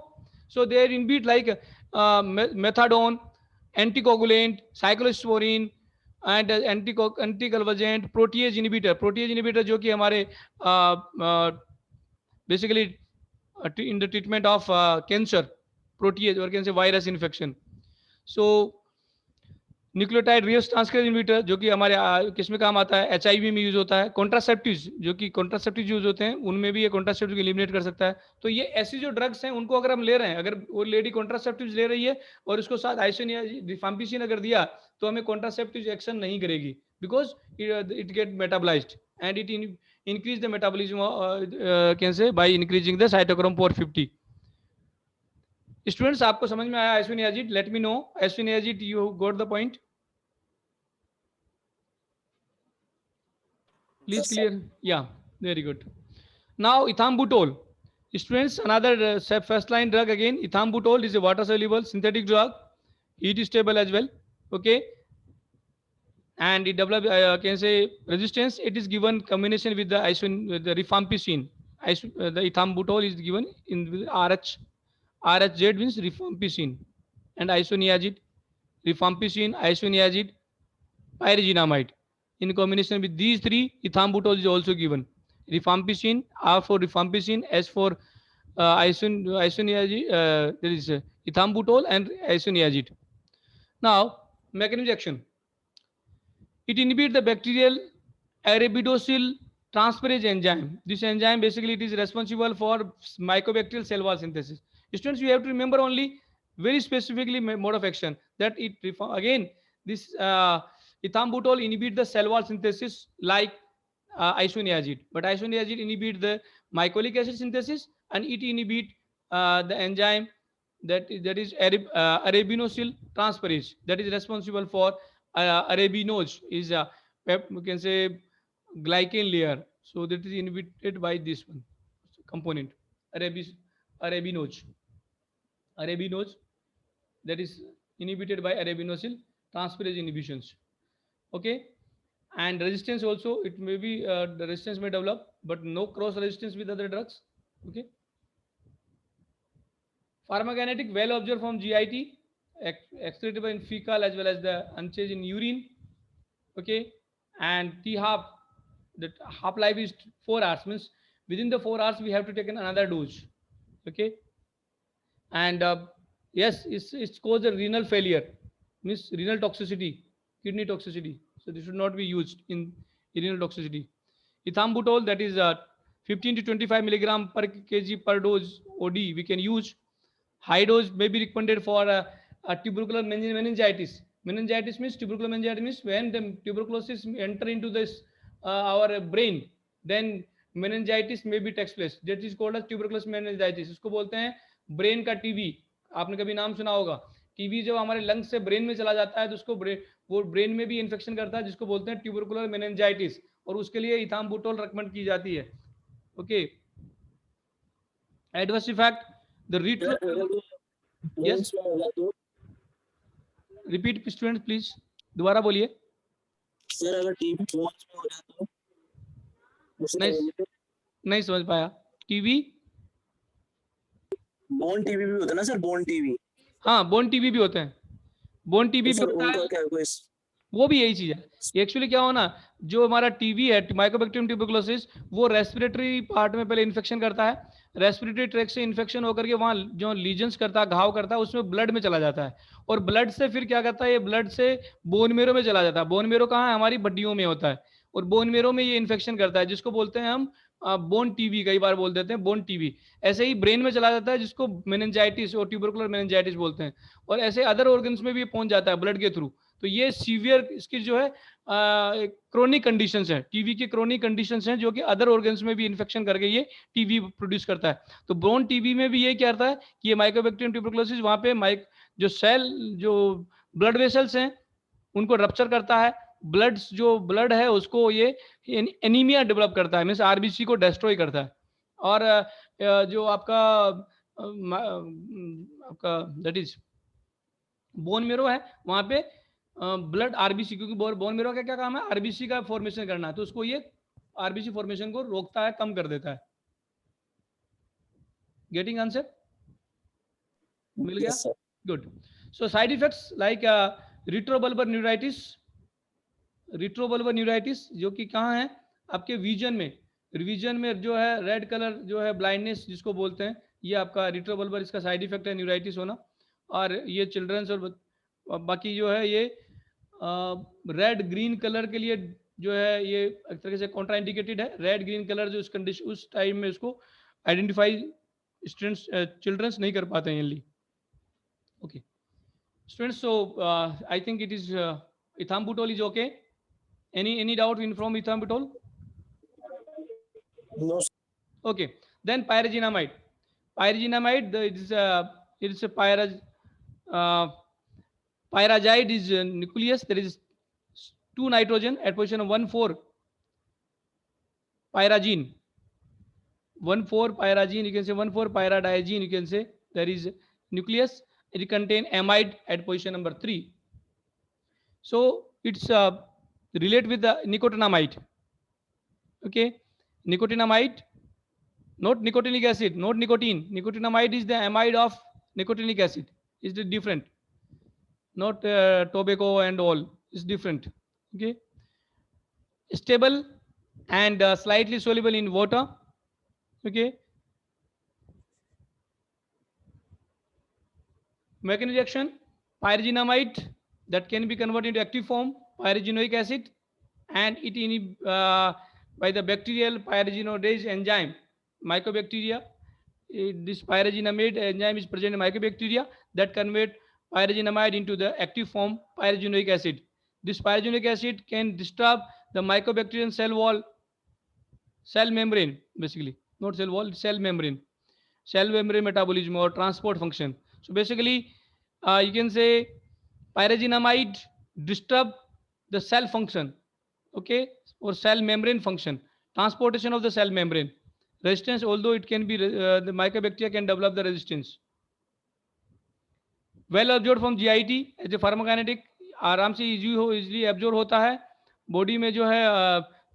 So there in beat like methadone, anticoagulant, cyclosporine and anticonvulsant, protease inhibitor जो कि हमारे basically in the treatment of cancer, protease और cancer virus infection. So nucleotide reverse transcription inhibitor जो कि हमारे किस में काम आता है, एचआईवी में यूज होता है. कॉन्ट्रासेप्टिव्स जो कि कॉन्ट्रासेप्टिव यूज होते हैं, उनमें भी ये कॉन्ट्रासेप्टिव एलिमिनेट कर सकता है. तो ये ऐसी जो ड्रग्स हैं उनको अगर हम ले रहे हैं, अगर वो लेडी कॉन्ट्रासेप्टिव्स ले रही है और उसको साथ आइसोनियाजिड रिफाम्पिसिन अगर दिया तो हमें कॉन्ट्रासेप्टिव एक्शन नहीं करेगी, because it get metabolised and it increase the metabolism can say by increasing the cytochrome 450. Students आपको समझ में आया isoniazid? Late me no isoniazid, you got the point? Please clear. Yeah, very good. Now ethambutol, students, another first line drug again. Ethambutol is a water soluble synthetic drug, heat stable as well, okay, and it develop can say resistance. It is given combination with the rifampicin. The ethambutol is given in with RHZ means rifampicin, and isoniazid, rifampicin, isoniazid, pyrazinamide. In combination with these three, ethambutol is also given. Rifampicin, R for rifampicin, S for isoniazid, there is ethambutol and isoniazid. Now, mechanism action. It inhibits the bacterial arabidopsil transferase enzyme. This enzyme basically it is responsible for mycobacterial cell wall synthesis. Students, you have to remember only very specifically mode of action, that it again this ethambutol inhibit the cell wall synthesis like isoniazid, but isoniazid inhibit the mycolic acid synthesis, and it inhibit the enzyme that is arabinosyl transferase, that is responsible for arabinose is we can say glycan layer. So that is inhibited by this one component, arabinose. Arabinose, that is inhibited by arabinosyl transferase inhibitions. Okay, and resistance also, it may be the resistance may develop, but no cross resistance with other drugs. Okay, pharmacokinetic well observed from GIT, excreted in fecal as well as the unchanged in urine. Okay, and T half, the half life is 4 hours, means within the 4 hours we have to take another dose. Okay, and yes, it's caused a renal failure, means renal toxicity, kidney toxicity. So this should not be used in renal toxicity. Ethambutol, that is 15 to 25 milligram per kg per dose OD we can use. High dose may be recommended for tubercular meningitis. Meningitis means, tubercular meningitis means when the tuberculosis enter into this our brain, then meningitis may be takes place. That is called as tuberculosis meningitis. इसको बोलते हैं brain का TB. आपने कभी नाम सुना होगा. TB जब हमारे लंग्स से ब्रेन में चला जाता है तो उसको वो ब्रेन में भी इन्फेक्शन करता है, जिसको बोलते हैं ट्यूबरकुलर मेनिंजाइटिस, और उसके लिए इथाम्बुटोल रेकमेंड की जाती है. Okay, adverse effect, the retro, yes, repeat student please, दोबारा बोलिए सर. अगर टीबी बोन्स में हो जाए तो नहीं समझ पाया. टीबी, बोन टीबी भी होता है ना सर, बोन टीबी. हाँ, बोन टीबी भी होते हैं. बोन टीबी भी होता है, क्या कोई वो भी यही चीज है. एक्चुअली क्या होना, जो हमारा टीबी है, माइकोबैक्टीरियम ट्यूबरकुलोसिस, वो रेस्पिरेटरी पार्ट में पहले इन्फेक्शन करता है. रेस्पिरेटरी ट्रैक से इन्फेक्शन होकर के वहाँ जो लीजन्स करता है, घाव करता है, उसमें ब्लड में चला जाता है, और ब्लड से फिर क्या करता है, ये ब्लड से बोन मेरो में चला जाता है. बोन मेरो कहाँ है, हमारी हड्डियों में होता है, और बोन मेरो में ये इन्फेक्शन करता है, जिसको बोलते हैं हम बोन टीबी, कई बार बोल देते हैं बोन टीबी. ऐसे ही ब्रेन में चला जाता है, जिसको मेनिंजाइटिस और ट्यूबरकुलर मेनिंजाइटिस बोलते हैं, और ऐसे अदर ऑर्गन्स में भी पहुंच जाता है ब्लड के थ्रू. तो ये सीवियर, इसकी जो है क्रोनिक कंडीशंस है, टीबी की क्रोनिक कंडीशंस हैं, जो कि अदर ऑर्गन्स में भी इन्फेक्शन करके ये टीबी प्रोड्यूस करता है. तो बोन टीबी में भी ये क्या करता है कि ये माइकोबैक्टीरियम ट्यूबरकुलोसिस वहां पे जो सेल, जो ब्लड वेसल्स हैं, उनको रप्चर करता है. ब्लड है उसको ये एनीमिया डेवलप करता है, मीन्स आरबीसी को डिस्ट्रॉय करता है. और जो आपका दैट इज बोन मेरो है, वहां पे ब्लड आरबीसी, क्योंकि बोन मेरो का क्या काम है, आरबीसी का फॉर्मेशन करना है, तो उसको ये आरबीसी फॉर्मेशन को रोकता है, कम कर देता है. Getting answer? मिल गया? Good. So side effects like retrobulbar neuritis. Retrobulbar neuritis जो कि कहाँ है, आपके विजन में जो है रेड कलर जो है, ब्लाइंडनेस जिसको बोलते हैं, ये आपका रिट्रोबल्बर, इसका साइड इफेक्ट है न्यूराइटिस होना. और ये चिल्ड्रंस और बाकी जो है ये रेड ग्रीन कलर के लिए जो है ये एक तरह से कॉन्ट्रा इंडिकेटेड है. रेड ग्रीन कलर जो उस टाइम में उसको आइडेंटिफाई स्टूडेंट्स चिल्ड्रंस नहीं कर पाते हैं जल्दी. Okay students, so I think it is ethambutol is okay. Any doubt from ethambutol? No. Okay, then pyrazinamide. It is a pyrazide is nucleus. There is 2 nitrogen at position of 1,4 pyrazine. 1,4 pyrazine, you can say 1,4 pyradiazine, you can say. There is nucleus. It contain amide at position number 3. So it's relate with the nicotinamide. Okay, nicotinamide, not nicotinic acid, not nicotine. Nicotinamide is the amide of nicotinic acid. It's different, not tobacco and all. It's different. Okay, stable and slightly soluble in water. Okay, mechanism reaction, pyrazinamide that can be converted into active form, pyrrazinoic acid, and it by the bacterial pyrazinodase enzyme, mycobacteria. This pyrazinamide enzyme is present in mycobacteria that convert pyrazinamide into the active form pyrogenic acid. This pyrogenic acid can disturb the mycobacterium cell wall, cell membrane, basically, not cell wall, cell membrane metabolism or transport function. So basically, you can say pyrazinamide disturb the cell function, okay, or cell membrane function, transportation of the cell membrane. Resistance, although it can be, the mycobacteria can develop the resistance. Well observe from GIT as a pharmacokinetic, आराम से easily absorb होता है body में, जो है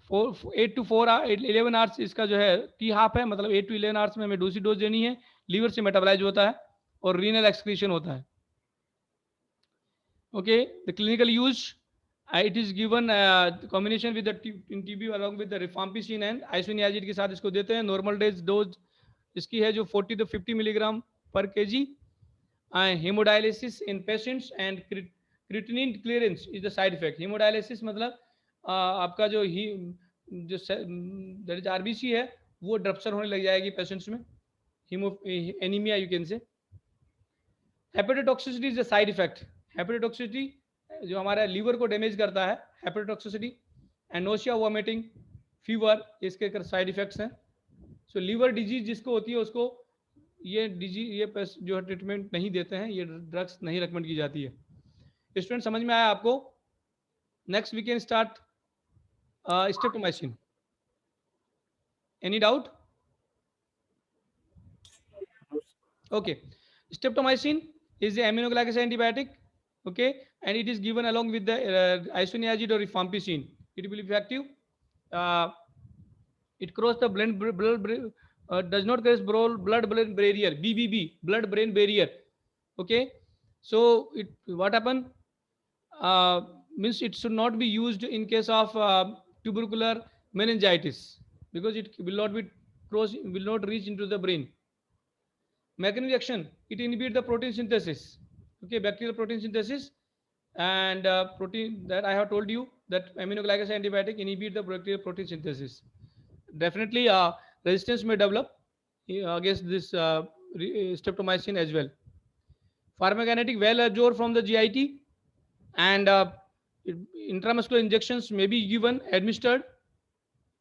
8 to 11 hours इसका जो है टी हाफ है, मतलब 8 to 11 आवर्स में हमें दूसरी डोज देनी है, लीवर से मेटाबलाइज होता है और रीनल एक्सक्रीशन होता है. Okay, the clinical use, it is given combination with TB along with the rifampicin and isoniazid के साथ इसको देते हैं. नॉर्मल डोज इसकी है जो 40 to 50 मिलीग्राम पर KG. Hemodialysis in patients and creatinine clearance is the side effect. Hemodialysis मतलब आपका जो दैट इज आरबीसी है वो ड्रप्चर होने लग जाएगी पेशेंट्स में, एनीमिया यू कैन से. Hepatotoxicity is the side effect. Hepatotoxicity जो हमारा लीवर को डैमेज करता है, hepatotoxicity and nausea, vomiting, fever, इसके साइड इफेक्ट्स हैं. सो लीवर डिजीज जिसको होती है उसको ये जो है ट्रीटमेंट नहीं देते हैं, ये ड्रग्स नहीं रिकमेंड की जाती है. स्टूडेंट समझ में आया आपको? Next we can start streptomycin. Any doubt? Okay, streptomycin is a aminoglycoside antibiotic, okay, and it is given along with the isoniazid or rifampicin. It will be effective. It crosses the blood does not cross blood-brain barrier, BBB, blood-brain barrier. Okay, so what happen? Means it should not be used in case of tubercular meningitis because it will not reach into the brain. Mechanism action, it inhibits the protein synthesis. Okay, bacterial protein synthesis and protein that I have told you that aminoglycoside antibiotic inhibit the bacterial protein synthesis. Definitely resistance may develop against this streptomycin as well. Pharmacokinetic, well absorbed from the GIT, and intramuscular injections may be given, administered.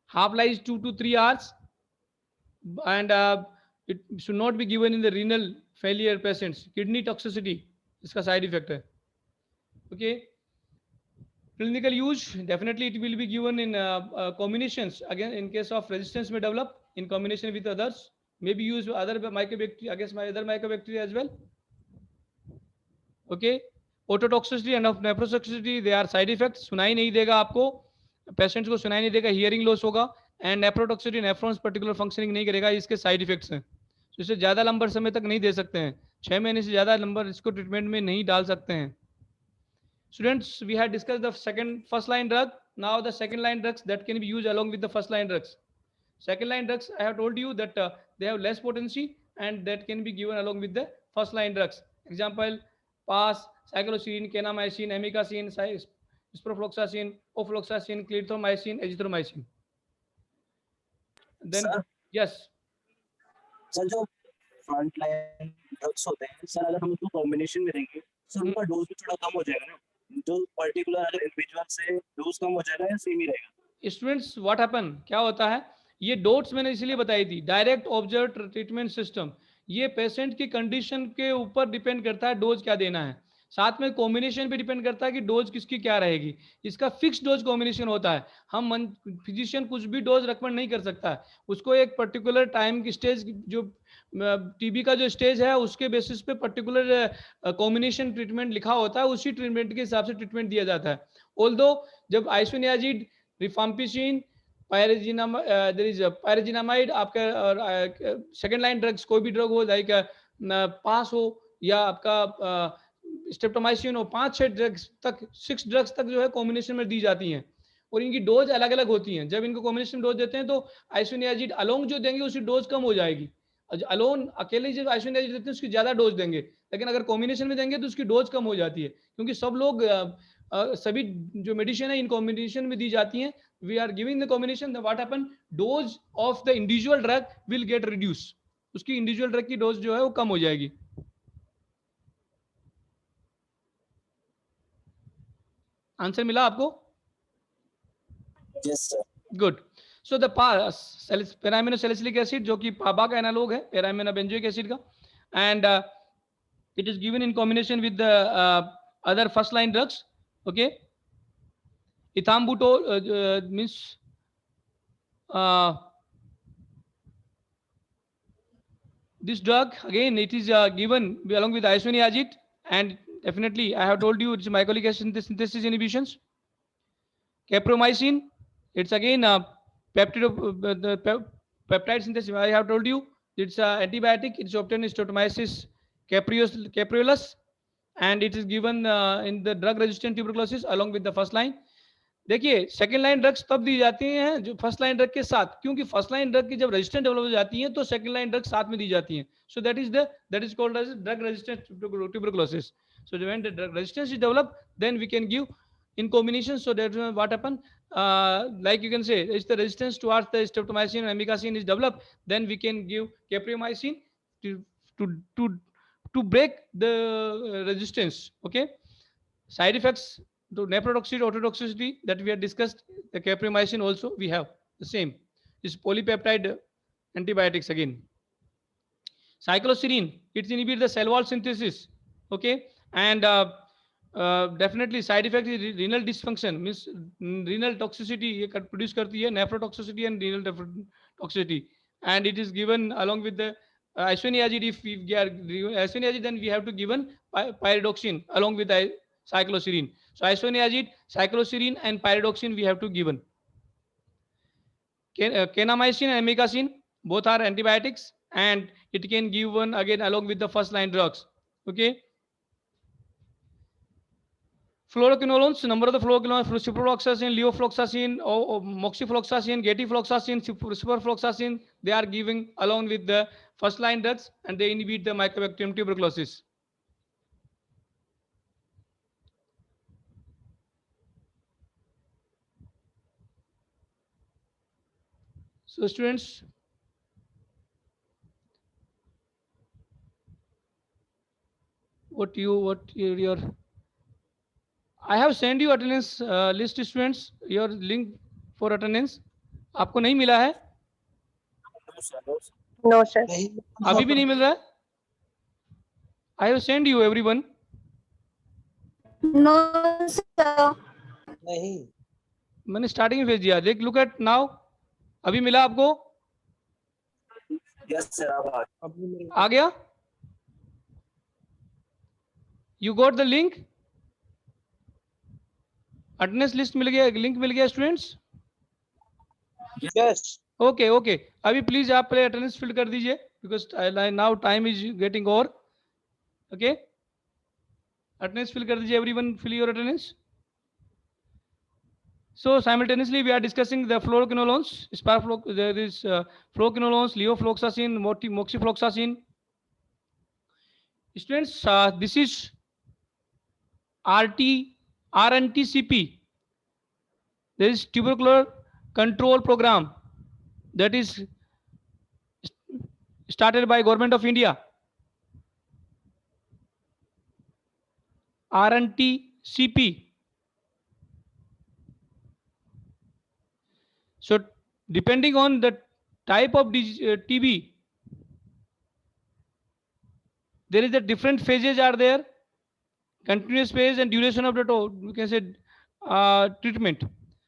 Half-life 2 to 3 hours, and it should not be given in the renal failure patients. Kidney toxicity इसका side effect है. Okay. Clinical use, definitely it will be given in combinations. Again, in case of resistance may develop in combination with others, may be used other mycobacteria against other mycobacteria as well. Okay, ototoxicity and of nephrotoxicity, they are side effects. सुनाई नहीं देगा आपको, patients को सुनाई नहीं देगा, hearing loss होगा, and nephrotoxicity, nephrons particular functioning नहीं करेगा, इसके साइड इफेक्ट्स हैं. तो इसे ज़्यादा लंबा समय तक नहीं दे सकते हैं, 6 महीने से ज़्यादा नंबर इसको ट्रीटमेंट में नहीं डाल सकते हैं. Students, we had discussed the first line drug. Now the second line drugs that can be used along with the first line drugs. Second line drugs, I have told you that they have less potency and that can be given along with the first line drugs. Example, PAS, cycloserine, kanamycin, amikacin, ciprofloxacin, ofloxacin, clarithromycin, azithromycin. Then Sir? yes. Sir जो front line drugs होते हैं sir, अगर हम उसको combination में देंगे sir उनका dose भी थोड़ा कम हो जाएगा ना, जो पर्टिकुलर अगर इंडिविजुअल से डोज कम हो जाएगा या सेम ही रहेगा? स्टूडेंट्स, व्हाट हैपन, क्या होता है, ये डोट्स मैंने इसलिए बताई थी, डायरेक्ट ऑब्जर्व ट्रीटमेंट सिस्टम, ये पेशेंट की कंडीशन के ऊपर डिपेंड करता है डोज क्या देना है, साथ में कॉम्बिनेशन पे डिपेंड करता है कि डोज किसकी क्या रहेगी. इसका फिक्स डोज कॉम्बिनेशन होता है, हम फिजिशियन कुछ भी डोज रिकमेंड नहीं कर सकता है, उसको एक पर्टिकुलर टाइम की स्टेज, जो टीबी का जो स्टेज है उसके बेसिस पे पर्टिकुलर कॉम्बिनेशन ट्रीटमेंट लिखा होता है, उसी ट्रीटमेंट के हिसाब से ट्रीटमेंट दिया जाता है. ऑल्दो जब आइसोनियाजिड, रिफाम्पिसिन, पायरेजिनामाइड आपका सेकेंड लाइन ड्रग्स, कोई भी ड्रग हो, लाइक पास हो या आपका स्ट्रेप्टोमाइसिन हो, 5-6 ड्रग्स तक, 6 ड्रग्स तक जो है कॉम्बिनेशन में दी जाती हैं और इनकी डोज अलग अलग होती हैं. जब इनको कॉम्बिनेशन डोज देते हैं तो आइसोनियाजिड अलोंग जो देंगे उसकी डोज कम हो जाएगी, अलोन अकेले जब आइसोनियाजिड देते हैं उसकी ज्यादा डोज देंगे, लेकिन अगर कॉम्बिनेशन में देंगे तो उसकी डोज कम हो जाती है, क्योंकि सब लोग सभी जो मेडिसिन है इन कॉम्बिनेशन में दी जाती हैं. We are giving the combination, what happen, dose of the individual drug will get reduce, उसकी इंडिविजुअल ड्रग की डोज जो है वो कम हो जाएगी. आंसर मिला आपको? Yes sir. Good. So the paraminosalicylic acid जो कि पाबा का एनालॉग है पैरामिनोबेंजोइक एसिड का, and it is given in combination with the other first line drugs. Okay, ethambutol means this drug again it is given along with isoniazid, and definitely I have told you it's mycolic acid synthesis inhibitions. Capromycin, it's again peptide synthesis. I have told you it's antibiotic. It's obtained in Streptomyces capreolus, and it is given in the drug resistant tuberculosis along with the first line. देखिए second line drugs तब दी जाती हैं जो first line drug के साथ, क्योंकि first line drug की जब रेजिस्टेंट डेवलप हो जाती हैं तो सेकंड लाइन ड्रग साथ में दी जाती हैं. So that is called as drug resistant tuberculosis. So when the drug resistance is developed, then we can give in combination. So that what happen, like you can say if the resistance towards the streptomycin and amikacin is developed, then we can give capreomycin to break the resistance. Okay, side effects to nephrotoxicity, ototoxicity that we have discussed, the capreomycin also we have the same. This polypeptide antibiotics again. Cycloserine, it inhibits the cell wall synthesis. Okay, and definitely side effect is renal dysfunction, means renal toxicity ये produce करती है, nephrotoxicity and renal toxicity, and it is given along with the isoniazid. If we get isoniazid, then we have to given pyridoxine along with the cycloserine. So isoniazid, cycloserine and pyridoxine we have to given. Kanamycin and amikacin both are antibiotics, and it can give one again along with the first line drugs. Okay. Fluoroquinolones, number of the fluoroquinolones: ciprofloxacin, levofloxacin, moxifloxacin, gatifloxacin, ciprofloxacin. They are giving along with the first line drugs, and they inhibit the Mycobacterium tuberculosis. So students, what your I have sent you attendance list students, your link for attendance. आपको नहीं मिला है? No, sir. नहीं अभी भी नहीं मिल रहा है? I have sent you everyone. No, sir. नहीं मैंने स्टार्टिंग में भेज दिया. देख, look at now. अभी मिला आपको? Yes sir. अब अभी मेरे आ गया? You got the link? Attendance list मिल गया, लिंक मिल गया स्टूडेंट्स? Yes okay okay. अभी प्लीज आप पहले अटेंडेंस फिल कर दीजिए, because now time is getting over. Okay, attendance fill कर दीजिए. Everyone fill your attendance. So simultaneously we are discussing the fluoroquinolones, there is fluoroquinolones, levofloxacin, moxifloxacin. Students, this is RNTCP. There is tubercular control program that is started by Government of India. RNTCP. So depending on the type of TB, there is a different phases are there, continuous phase and duration of the you can say treatment.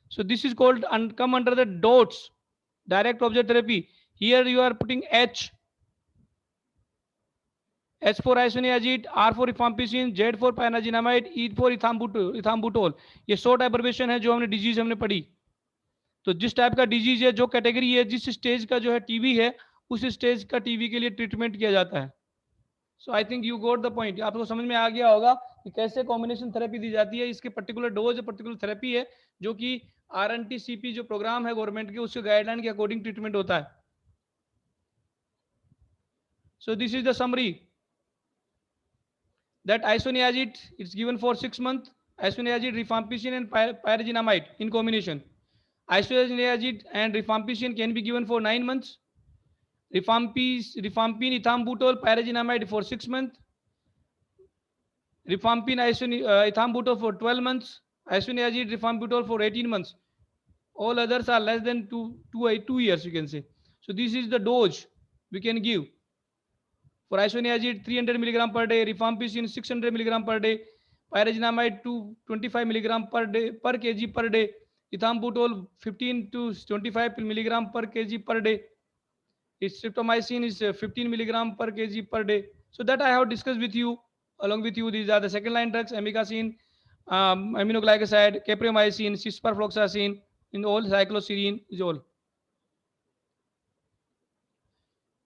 So this is called come under the DOTS, direct object therapy. Here you are putting H for isoniazid, R for rifampicin, Z for pyrazinamide, E for ethambutol. ये short abbreviation है जो हमने disease हमने पढ़ी. तो जिस type का disease है, जो कैटेगरी है, जिस स्टेज का जो है टीबी है, उस स्टेज का टीबी के लिए ट्रीटमेंट किया जाता है. So I think you got the point. आपको समझ में आ गया होगा कि कैसे कॉम्बिनेशन थेरेपी दी जाती है. इसके पर्टिकुलर डोज, पर्टिकुलर थेरेपी है जो कि RNTCP जो प्रोग्राम है गवर्नमेंट के, उसके गाइडलाइन के अकॉर्डिंग ट्रीटमेंट होता है. सो this is the summary that isoniazid is given for 6 months. Isoniazid, rifampicin and pyrazinamide in combination. Isoniazid and rifampicin can be given for 9 months. Rifampin, ethambutol, pyrazinamide for 6 months. Rifampin, ethambutol for 12 months. isoniazid rifampicol for 18 months. All others are less than 2 years, you can say. So this is the dose we can give. For isoniazid 300 milligram per day, rifampicin 600 milligram per day, pyrazinamide 25 milligram per day per kg per day, ethambutol 15 to 25 milligram per kg per day. Streptomycin is 15 milligram per kg per day. So that I have discussed with you, along with you. These are the second line drugs: amikacin, aminoglycoside, capromycin, ciprofloxacin, in all, cycloserine is all.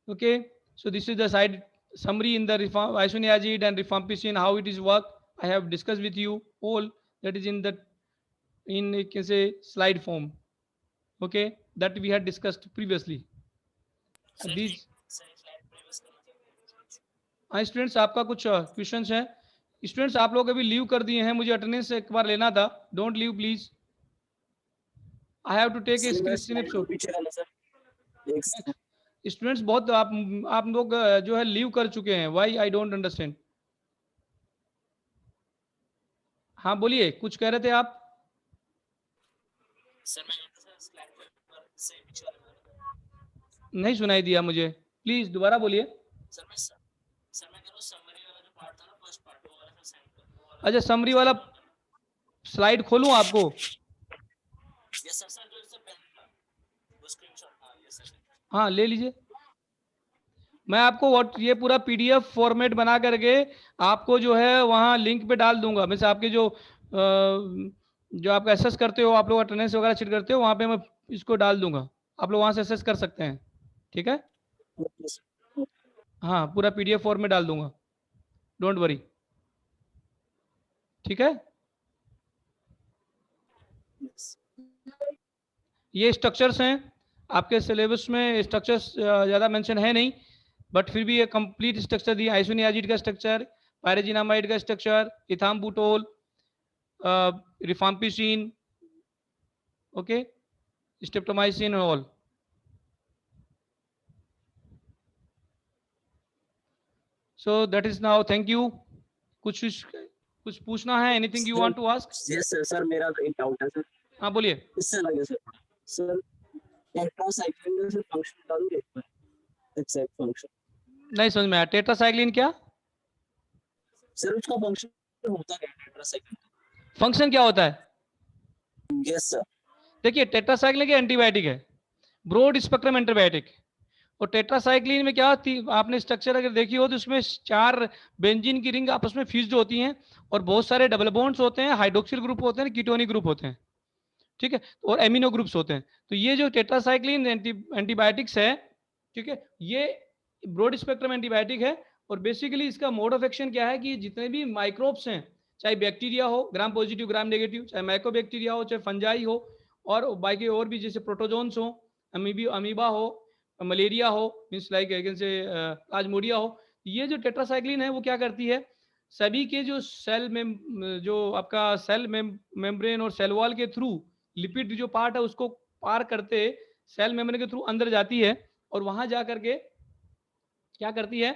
Okay, so this is the side summary in the isoniazid and rifampicin, how it is work. I have discussed with you all. That is in the, in you can say, slide form. Okay, that we had discussed previously. These students, आपका कुछ questions हैं? Students, आप लोग अभी leave कर दिए हैं, मुझे अटेंडेंस एक बार लेना था. Don't leave please. I have to take a snapshot. Students, बहुत आप लोग जो है लीव कर चुके हैं. व्हाई? I don't understand. हाँ बोलिए, कुछ कह रहे थे आप? नहीं सुनाई दिया मुझे, प्लीज दोबारा बोलिए. अच्छा, समरी वाला स्लाइड खोलूं आपको? हाँ ले लीजिए. मैं आपको ये पूरा पीडीएफ फॉर्मेट बना करके आपको जो है वहाँ लिंक पे डाल दूंगा. मैं आपके जो आप एसेस करते हो, आप लोग अटेंडेंस वगैरह चेक करते हो, वहाँ पे मैं इसको डाल दूंगा. आप लोग वहाँ से एसेस कर सकते हैं. ठीक है? हाँ, पूरा पीडीएफ फॉर्म में डाल दूंगा. Don't worry. ठीक है? ये स्ट्रक्चर्स हैं आपके सिलेबस में. स्ट्रक्चर्स ज़्यादा मेंशन है नहीं, बट फिर भी ये कंप्लीट स्ट्रक्चर दिया. आइसोनियाजिड का स्ट्रक्चर, पायरेजिनामाइड का structure, ethambutol, rifampicin, okay, streptomycin all. So that is now. Thank you. कुछ पूछना है? Anything you want to ask? Yes sir. Sir मेरा एक डाउट है सर. हाँ बोलिए. इससे लगे सर. सर टेट्रासाइक्लिन का सर फंक्शन डालूंगे एक बार, एग्जैक्ट फंक्शन नहीं समझ में आया. टेट्रासाइक्लिन क्या? सर उसका फंक्शन होता क्या है? टेट्रासाइक्लिन फंक्शन क्या होता है? Yes sir. देखिए, टेट्रासाइक्लिन के एंटीबायोटिक है, ब्रॉड स्पेक्ट्रम एंटीबायोटिक. और टेट्रासाइक्लिन में क्या होती, आपने स्ट्रक्चर अगर देखी हो तो उसमें 4 बेंजीन की रिंग आपस में फ्यूज्ड होती हैं और बहुत सारे डबल बॉन्ड्स होते हैं, हाइड्रोक्सिल ग्रुप होते हैं, कीटोनिक ग्रुप होते हैं. ठीक है? और एमिनो ग्रुप्स होते हैं. तो ये जो टेट्रासाइक्लिन एंटीबायोटिक्स है, ठीक है, ये ब्रॉड स्पेक्ट्रम एंटीबायोटिक है. और बेसिकली इसका मोड ऑफ एक्शन क्या है कि जितने भी माइक्रोब्स हैं, चाहे बैक्टीरिया हो ग्राम पॉजिटिव ग्राम नेगेटिव, चाहे माइकोबैक्टीरिया हो, चाहे फंजाई हो, और बाकी और भी जैसे प्रोटोजोन्स हो, अमीबा हो, मलेरिया हो, मीन्स लाइक से प्लाज्मोडिया हो, ये जो टेट्रासाइक्लिन है वो क्या करती है, सभी के जो सेल में जो आपका सेल मेम्ब्रेन और सेल वॉल के थ्रू लिपिड जो पार्ट है उसको पार करते सेल मेम्ब्रेन के थ्रू अंदर जाती है. और वहां जा करके क्या करती है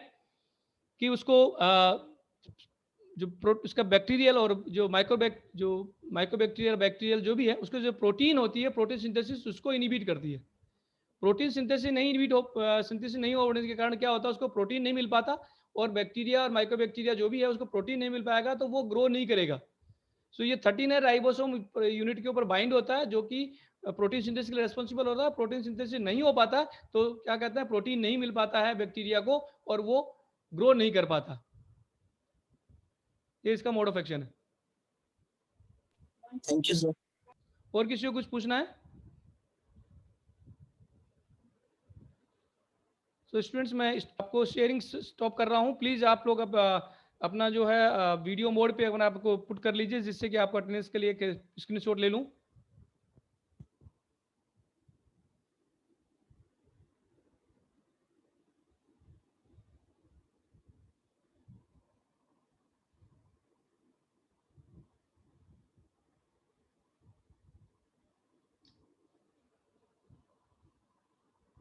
कि उसको उसका बैक्टीरियल और जो माइकोबैक्टीरियल बैक्टीरियल जो भी है, उसको जो प्रोटीन होती है, प्रोटीन सिंथेसिस उसको इनिबिट करती है. प्रोटीन सिंथेसिस नहीं होने के कारण क्या होता है, उसको प्रोटीन नहीं मिल पाता. और बैक्टीरिया और माइकोबैक्टीरिया जो भी है उसको प्रोटीन नहीं मिल पाएगा तो वो ग्रो नहीं करेगा. सो ये 13 राइबोसोम यूनिट के ऊपर बाइंड होता है जो कि प्रोटीन सिंथेसिस के लिए रेस्पॉन्सिबल होता है. प्रोटीन सिंथेसिस नहीं हो पाता तो क्या कहते हैं, प्रोटीन नहीं मिल पाता है बैक्टीरिया को और वो ग्रो नहीं कर पाता. ये इसका मोड ऑफ एक्शन है. Thank you sir. और किसी को कुछ पूछना है? सो स्टूडेंट्स, मैं आपको शेयरिंग स्टॉप कर रहा हूँ. प्लीज़ आप लोग अब अपना जो है वीडियो मोड पे अपना आपको पुट कर लीजिए, जिससे कि आपको अटेंडेंस के लिए एक स्क्रीनशॉट ले लूँ.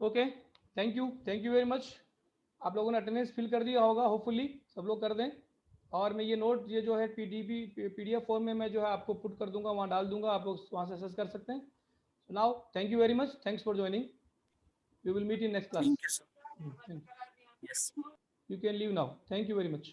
Okay, thank you very much. आप लोगों ने अटेंडेंस फिल कर दिया होगा, होपफुली सब लोग कर दें. और मैं ये नोट ये जो है पीडीएफ फॉर्म में मैं जो है आपको पुट कर दूंगा, वहाँ डाल दूंगा, आप लोग वहाँ से एक्सेस कर सकते हैं. Now thank you very much, thanks for joining. We will meet in next class. Thank you sir. Yes. You can leave now. Thank you very much.